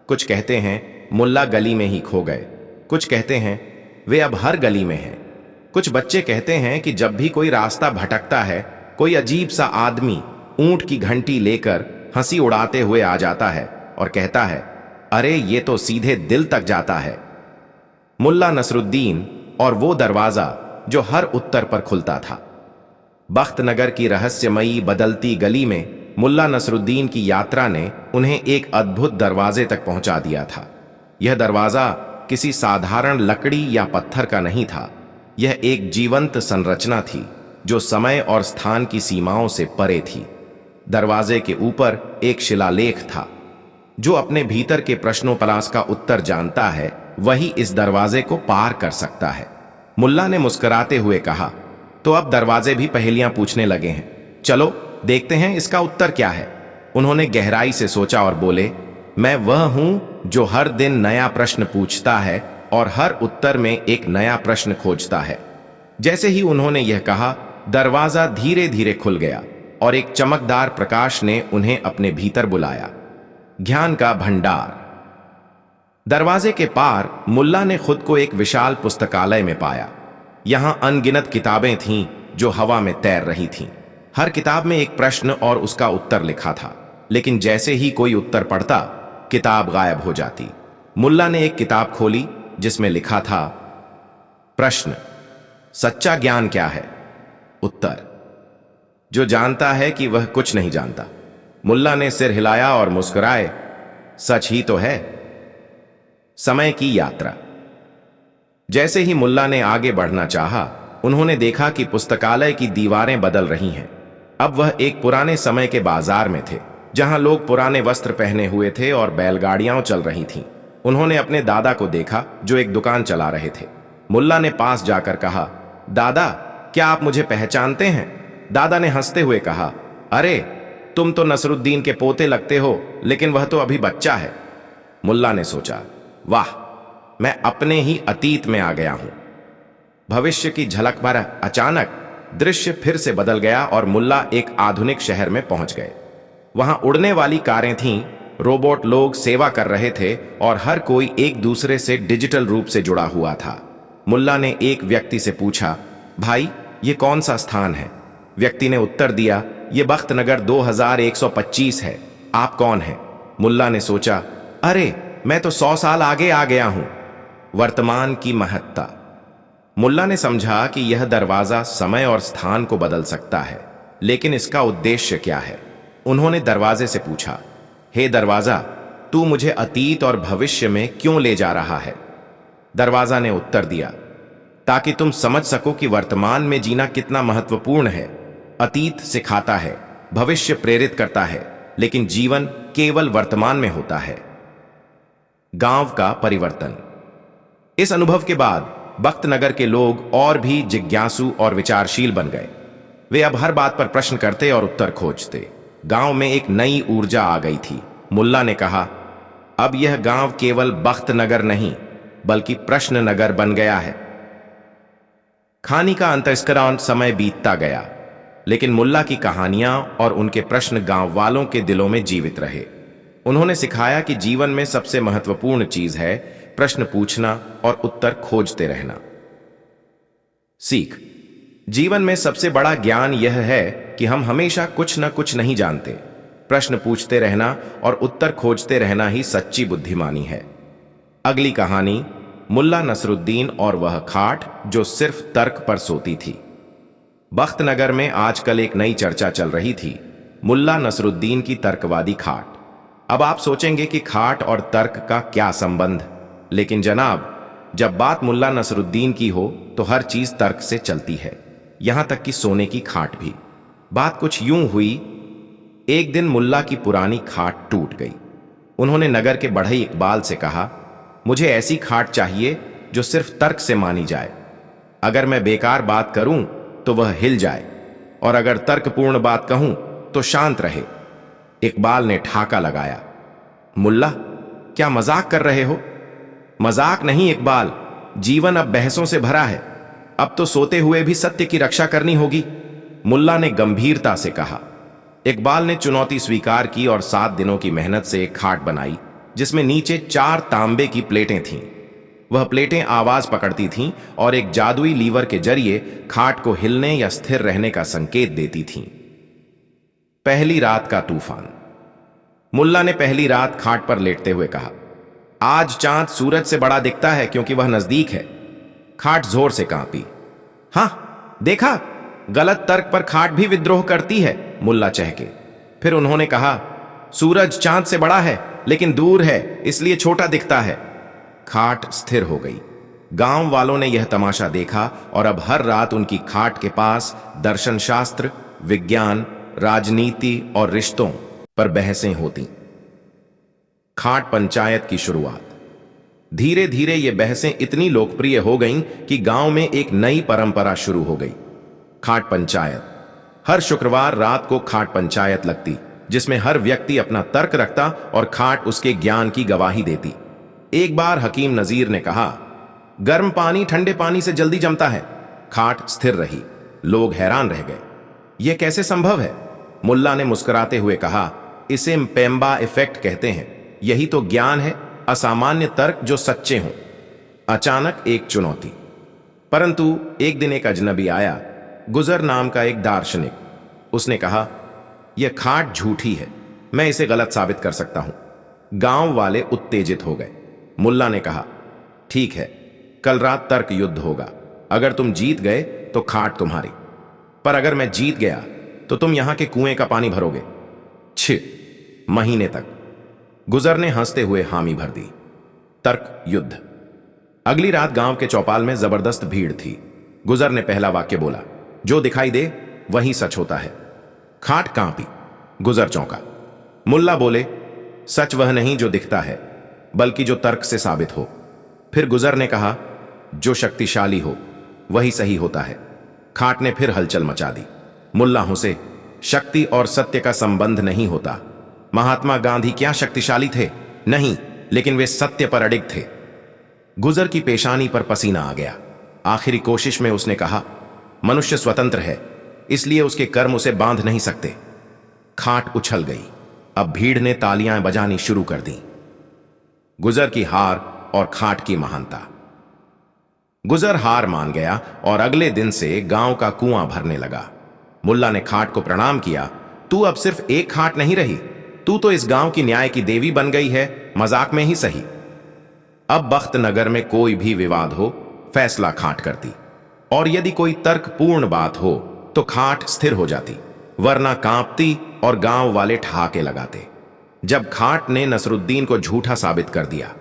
कुछ कहते हैं मुल्ला गली में ही खो गए, कुछ कहते हैं वे अब हर गली में हैं। कुछ बच्चे कहते हैं कि जब भी कोई रास्ता भटकता है, कोई अजीब सा आदमी ऊंट की घंटी लेकर हंसी उड़ाते हुए आ जाता है और कहता है, अरे ये तो सीधे दिल तक जाता है। मुल्ला नसरुद्दीन और वो दरवाजा जो हर उत्तर पर खुलता था। बख्त नगर की रहस्यमयी बदलती गली में मुल्ला नसरुद्दीन की यात्रा ने उन्हें एक अद्भुत दरवाजे तक पहुंचा दिया था। यह दरवाजा किसी साधारण लकड़ी या पत्थर का नहीं था, यह एक जीवंत संरचना थी जो समय और स्थान की सीमाओं से परे थी। दरवाजे के ऊपर एक शिलालेख था, जो अपने भीतर के प्रश्नों का उत्तर जानता है वही इस दरवाजे को पार कर सकता है। मुल्ला ने मुस्कुराते हुए कहा, तो अब दरवाजे भी पहेलियां पूछने लगे हैं, चलो देखते हैं इसका उत्तर क्या है। उन्होंने गहराई से सोचा और बोले, मैं वह हूं जो हर दिन नया प्रश्न पूछता है और हर उत्तर में एक नया प्रश्न खोजता है। जैसे ही उन्होंने यह कहा, दरवाजा धीरे धीरे खुल गया और एक चमकदार प्रकाश ने उन्हें अपने भीतर बुलाया। ज्ञान का भंडार। दरवाजे के पार मुल्ला ने खुद को एक विशाल पुस्तकालय में पाया। यहां अनगिनत किताबें थीं जो हवा में तैर रही थीं। हर किताब में एक प्रश्न और उसका उत्तर लिखा था, लेकिन जैसे ही कोई उत्तर पढ़ता, किताब गायब हो जाती। मुल्ला ने एक किताब खोली जिसमें लिखा था, प्रश्न, सच्चा ज्ञान क्या है? उत्तर, जो जानता है कि वह कुछ नहीं जानता। मुल्ला ने सिर हिलाया और मुस्कुराए, सच ही तो है। समय की यात्रा। जैसे ही मुल्ला ने आगे बढ़ना चाहा, उन्होंने देखा कि पुस्तकालय की दीवारें बदल रही हैं। अब वह एक पुराने समय के बाजार में थे, जहां लोग पुराने वस्त्र पहने हुए थे और बैलगाड़ियां चल रही थीं। उन्होंने अपने दादा को देखा जो एक दुकान चला रहे थे। मुल्ला ने पास जाकर कहा, दादा, क्या आप मुझे पहचानते हैं? दादा ने हंसते हुए कहा, अरे तुम तो नसरुद्दीन के पोते लगते हो, लेकिन वह तो अभी बच्चा है। मुल्ला ने सोचा, वाह, मैं अपने ही अतीत में आ गया हूं। भविष्य की झलक पर अचानक दृश्य फिर से बदल गया और मुल्ला एक आधुनिक शहर में पहुंच गए। वहां उड़ने वाली कारें थीं, रोबोट लोग सेवा कर रहे थे और हर कोई एक दूसरे से डिजिटल रूप से जुड़ा हुआ था। मुल्ला ने एक व्यक्ति से पूछा, भाई ये कौन सा स्थान है? व्यक्ति ने उत्तर दिया, ये बख्त नगर 2125 है। आप कौन हैं? मुल्ला ने सोचा, अरे मैं तो 100 साल आगे आ गया हूं। वर्तमान की महत्ता। मुल्ला ने समझा कि यह दरवाजा समय और स्थान को बदल सकता है, लेकिन इसका उद्देश्य क्या है? उन्होंने दरवाजे से पूछा, हे दरवाजा, तू मुझे अतीत और भविष्य में क्यों ले जा रहा है? दरवाजा ने उत्तर दिया, ताकि तुम समझ सको कि वर्तमान में जीना कितना महत्वपूर्ण है। अतीत सिखाता है, भविष्य प्रेरित करता है, लेकिन जीवन केवल वर्तमान में होता है। गांव का परिवर्तन। इस अनुभव के बाद बख्त नगर के लोग और भी जिज्ञासु और विचारशील बन गए। वे अब हर बात पर प्रश्न करते और उत्तर खोजते। गांव में एक नई ऊर्जा आ गई थी। मुल्ला ने कहा, अब यह गांव केवल बख्त नगर नहीं, बल्कि प्रश्न नगर बन गया है। खानी का अंतस्करण समय बीतता गया, लेकिन मुल्ला की कहानियां और उनके प्रश्न गांव वालों के दिलों में जीवित रहे। उन्होंने सिखाया कि जीवन में सबसे महत्वपूर्ण चीज है प्रश्न पूछना और उत्तर खोजते रहना। सीख। जीवन में सबसे बड़ा ज्ञान यह है कि हम हमेशा कुछ न कुछ नहीं जानते। प्रश्न पूछते रहना और उत्तर खोजते रहना ही सच्ची बुद्धिमानी है। अगली कहानी, मुल्ला नसरुद्दीन और वह खाट जो सिर्फ तर्क पर सोती थी। बख्त नगर में आजकल एक नई चर्चा चल रही थी। मुल्ला नसरुद्दीन की तर्कवादी खाट। अब आप सोचेंगे कि खाट और तर्क का क्या संबंध, लेकिन जनाब, जब बात मुल्ला नसरुद्दीन की हो तो हर चीज तर्क से चलती है, यहां तक कि सोने की खाट भी। बात कुछ यूं हुई। एक दिन मुल्ला की पुरानी खाट टूट गई। उन्होंने नगर के बढ़ई इकबाल से कहा, मुझे ऐसी खाट चाहिए जो सिर्फ तर्क से मानी जाए। अगर मैं बेकार बात करूं तो वह हिल जाए, और अगर तर्कपूर्ण बात कहूं तो शांत रहे। इकबाल ने ठाका लगाया, मुल्ला, क्या मजाक कर रहे हो? मजाक नहीं इकबाल, जीवन अब बहसों से भरा है। अब तो सोते हुए भी सत्य की रक्षा करनी होगी, मुल्ला ने गंभीरता से कहा। इकबाल ने चुनौती स्वीकार की और 7 दिनों की मेहनत से एक खाट बनाई जिसमें नीचे 4 तांबे की प्लेटें थीं। वह प्लेटें आवाज पकड़ती थीं और एक जादुई लीवर के जरिए खाट को हिलने या स्थिर रहने का संकेत देती थीं। पहली रात का तूफान। मुल्ला ने पहली रात खाट पर लेटते हुए कहा, आज चांद सूरज से बड़ा दिखता है क्योंकि वह नजदीक है। खाट जोर से कांपी। हां, देखा, गलत तर्क पर खाट भी विद्रोह करती है, मुल्ला चहके। फिर उन्होंने कहा, सूरज चांद से बड़ा है लेकिन दूर है, इसलिए छोटा दिखता है। खाट स्थिर हो गई। गांव वालों ने यह तमाशा देखा और अब हर रात उनकी खाट के पास दर्शन शास्त्र, विज्ञान, राजनीति और रिश्तों पर बहसें होती। खाट पंचायत की शुरुआत। धीरे धीरे ये बहसें इतनी लोकप्रिय हो गईं कि गांव में एक नई परंपरा शुरू हो गई, खाट पंचायत। हर शुक्रवार रात को खाट पंचायत लगती, जिसमें हर व्यक्ति अपना तर्क रखता और खाट उसके ज्ञान की गवाही देती। एक बार हकीम नजीर ने कहा, गर्म पानी ठंडे पानी से जल्दी जमता है। खाट स्थिर रही। लोग हैरान रह गए, यह कैसे संभव है? मुल्ला ने मुस्कुराते हुए कहा, इसे पेम्बा इफेक्ट कहते हैं। यही तो ज्ञान है, असामान्य तर्क जो सच्चे हों। अचानक एक चुनौती। परंतु एक दिन एक अजनबी आया, गुजर नाम का एक दार्शनिक। उसने कहा, यह खाट झूठी है, मैं इसे गलत साबित कर सकता हूं। गांव वाले उत्तेजित हो गए। मुल्ला ने कहा, ठीक है, कल रात तर्क युद्ध होगा। अगर तुम जीत गए तो खाट तुम्हारी, पर अगर मैं जीत गया तो तुम यहां के कुएं का पानी भरोगे 6 महीने तक। गुजर ने हंसते हुए हामी भर दी। तर्क युद्ध। अगली रात गांव के चौपाल में जबरदस्त भीड़ थी। गुजर ने पहला वाक्य बोला, जो दिखाई दे वही सच होता है। खाट कांपी। गुजर चौंका। मुल्ला बोले, सच वह नहीं जो दिखता है, बल्कि जो तर्क से साबित हो। फिर गुजर ने कहा, जो शक्तिशाली हो वही सही होता है। खाट ने फिर हलचल मचा दी। मुल्ला हंसे, शक्ति और सत्य का संबंध नहीं होता। महात्मा गांधी क्या शक्तिशाली थे? नहीं, लेकिन वे सत्य पर अडिग थे। गुजर की पेशानी पर पसीना आ गया। आखिरी कोशिश में उसने कहा, मनुष्य स्वतंत्र है, इसलिए उसके कर्म उसे बांध नहीं सकते। खाट उछल गई। अब भीड़ ने तालियां बजानी शुरू कर दी। गुजर की हार और खाट की महानता। गुजर हार मान गया और अगले दिन से गांव का कुआं भरने लगा। मुल्ला ने खाट को प्रणाम किया, तू अब सिर्फ एक खाट नहीं रही, तू तो इस गांव की न्याय की देवी बन गई है, मजाक में ही सही। अब बख्त नगर में कोई भी विवाद हो, फैसला खाट करती, और यदि कोई तर्कपूर्ण बात हो तो खाट स्थिर हो जाती, वरना कांपती और गांव वाले ठहाके लगाते। जब खाट ने नसरुद्दीन को झूठा साबित कर दिया,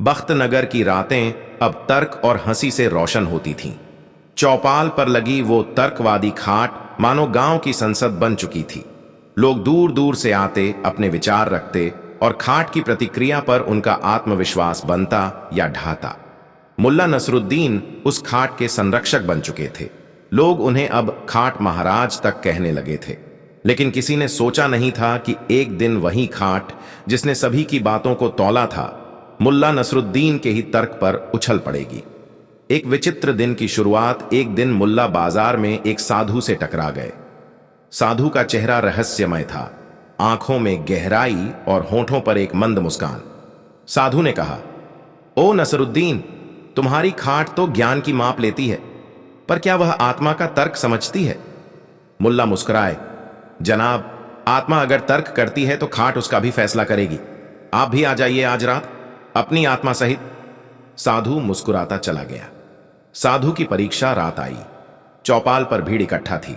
बख्त नगर की रातें अब तर्क और हंसी से रोशन होती थीं। चौपाल पर लगी वो तर्कवादी खाट मानो गांव की संसद बन चुकी थी। लोग दूर दूर से आते, अपने विचार रखते, और खाट की प्रतिक्रिया पर उनका आत्मविश्वास बनता या ढाता। मुल्ला नसरुद्दीन उस खाट के संरक्षक बन चुके थे। लोग उन्हें अब खाट महाराज तक कहने लगे थे। लेकिन किसी ने सोचा नहीं था कि एक दिन वही खाट जिसने सभी की बातों को तौला था, मुल्ला नसरुद्दीन के ही तर्क पर उछल पड़ेगी। एक विचित्र दिन की शुरुआत। एक दिन मुल्ला बाजार में एक साधु से टकरा गए। साधु का चेहरा रहस्यमय था, आंखों में गहराई और होठों पर एक मंद मुस्कान। साधु ने कहा, ओ नसरुद्दीन, तुम्हारी खाट तो ज्ञान की माप लेती है, पर क्या वह आत्मा का तर्क समझती है? मुल्ला मुस्कुराए, जनाब, आत्मा अगर तर्क करती है तो खाट उसका भी फैसला करेगी। आप भी आ जाइए आज रात, अपनी आत्मा सहित। साधु मुस्कुराता चला गया। साधु की परीक्षा रात आई। चौपाल पर भीड़ इकट्ठा थी।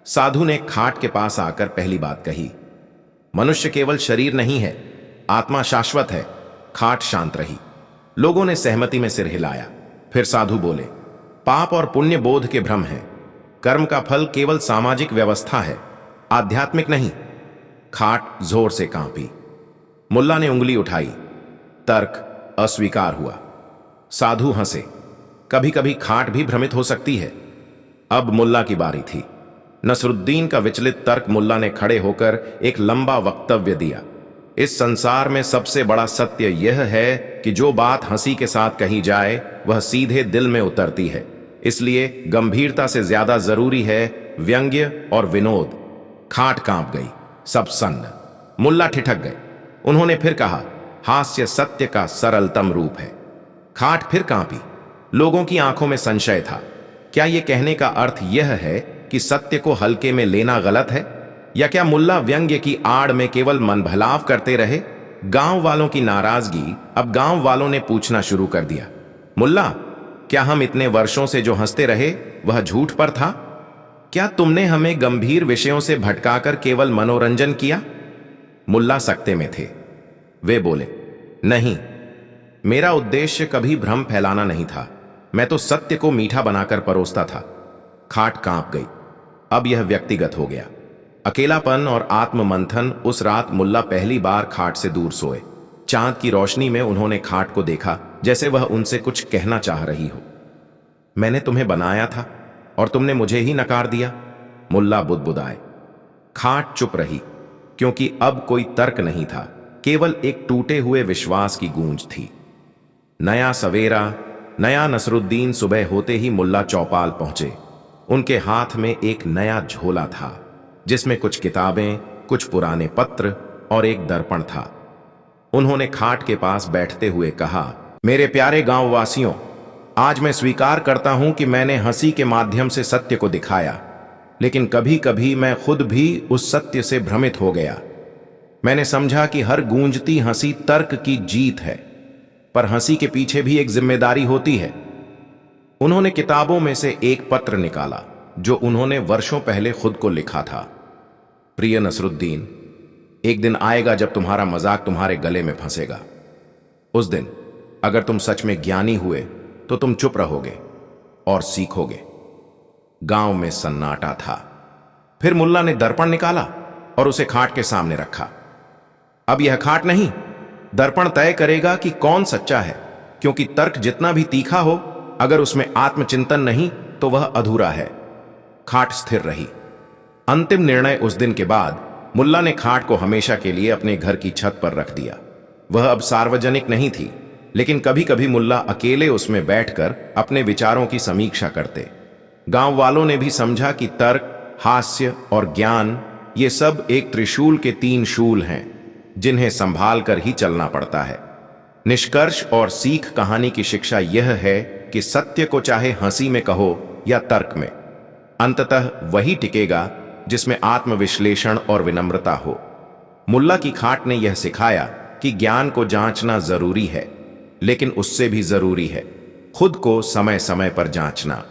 साधु ने खाट के पास आकर पहली बात कही, मनुष्य केवल शरीर नहीं है, आत्मा शाश्वत है। खाट शांत रही। लोगों ने सहमति में सिर हिलाया। फिर साधु बोले, पाप और पुण्य बोध के भ्रम है। कर्म का फल केवल सामाजिक व्यवस्था है, आध्यात्मिक नहीं। खाट जोर से कांपी। मुल्ला ने उंगली उठाई। तर्क अस्वीकार हुआ। साधु हंसे। कभी कभी खाट भी भ्रमित हो सकती है। अब मुल्ला की बारी थी। नसरुद्दीन का विचलित तर्क मुल्ला ने खड़े होकर एक लंबा वक्तव्य दिया। इस संसार में सबसे बड़ा सत्य यह है कि जो बात हंसी के साथ कही जाए वह सीधे दिल में उतरती है। इसलिए गंभीरता से ज्यादा जरूरी है व्यंग्य और विनोद। खाट कांप गई। सब सन्न। मुल्ला ठिठक गए। उन्होंने फिर कहा, हास्य सत्य का सरलतम रूप है। खाट फिर कांपी। लोगों की आंखों में संशय था। क्या यह कहने का अर्थ यह है कि सत्य को हल्के में लेना गलत है, या क्या मुल्ला व्यंग्य की आड़ में केवल मनभलाव करते रहे? गांव वालों की नाराजगी अब गांव वालों ने पूछना शुरू कर दिया, मुल्ला, क्या हम इतने वर्षों से जो हंसते रहे वह झूठ पर था? क्या तुमने हमें गंभीर विषयों से भटकाकर केवल मनोरंजन किया? मुल्ला सकते में थे। वे बोले, नहीं, मेरा उद्देश्य कभी भ्रम फैलाना नहीं था। मैं तो सत्य को मीठा बनाकर परोसता था। खाट कांप गई। अब यह व्यक्तिगत हो गया। अकेलापन और आत्ममंथन। उस रात मुल्ला पहली बार खाट से दूर सोए। चांद की रोशनी में उन्होंने खाट को देखा, जैसे वह उनसे कुछ कहना चाह रही हो। मैंने तुम्हें बनाया था और तुमने मुझे ही नकार दिया। मुल्ला बुदबुदाए। खाट चुप रही, क्योंकि अब कोई तर्क नहीं था, केवल एक टूटे हुए विश्वास की गूंज थी। नया सवेरा, नया नसरुद्दीन। सुबह होते ही मुल्ला चौपाल पहुंचे। उनके हाथ में एक नया झोला था, जिसमें कुछ किताबें, कुछ पुराने पत्र और एक दर्पण था। उन्होंने खाट के पास बैठते हुए कहा, मेरे प्यारे गांववासियों, आज मैं स्वीकार करता हूं कि मैंने हंसी के माध्यम से सत्य को दिखाया, लेकिन कभी कभी मैं खुद भी उस सत्य से भ्रमित हो गया। मैंने समझा कि हर गूंजती हंसी तर्क की जीत है, पर हंसी के पीछे भी एक जिम्मेदारी होती है। उन्होंने किताबों में से एक पत्र निकाला जो उन्होंने वर्षों पहले खुद को लिखा था। प्रिय नसरुद्दीन, एक दिन आएगा जब तुम्हारा मजाक तुम्हारे गले में फंसेगा। उस दिन अगर तुम सच में ज्ञानी हुए तो तुम चुप रहोगे और सीखोगे। गांव में सन्नाटा था। फिर मुल्ला ने दर्पण निकाला और उसे खाट के सामने रखा। अब यह खाट नहीं, दर्पण तय करेगा कि कौन सच्चा है, क्योंकि तर्क जितना भी तीखा हो, अगर उसमें आत्मचिंतन नहीं तो वह अधूरा है। खाट स्थिर रही। अंतिम निर्णय उस दिन के बाद मुल्ला ने खाट को हमेशा के लिए अपने घर की छत पर रख दिया। वह अब सार्वजनिक नहीं थी, लेकिन कभी कभी मुल्ला अकेले उसमें बैठकर अपने विचारों की समीक्षा करते। गांव वालों ने भी समझा कि तर्क, हास्य और ज्ञान, ये सब एक त्रिशूल के 3 शूल हैं, जिन्हें संभाल कर ही चलना पड़ता है। निष्कर्ष और सीख कहानी की शिक्षा यह है कि सत्य को चाहे हंसी में कहो या तर्क में, अंततः वही टिकेगा जिसमें आत्मविश्लेषण और विनम्रता हो। मुल्ला की खाट ने यह सिखाया कि ज्ञान को जांचना जरूरी है, लेकिन उससे भी जरूरी है खुद को समय समय पर जांचना।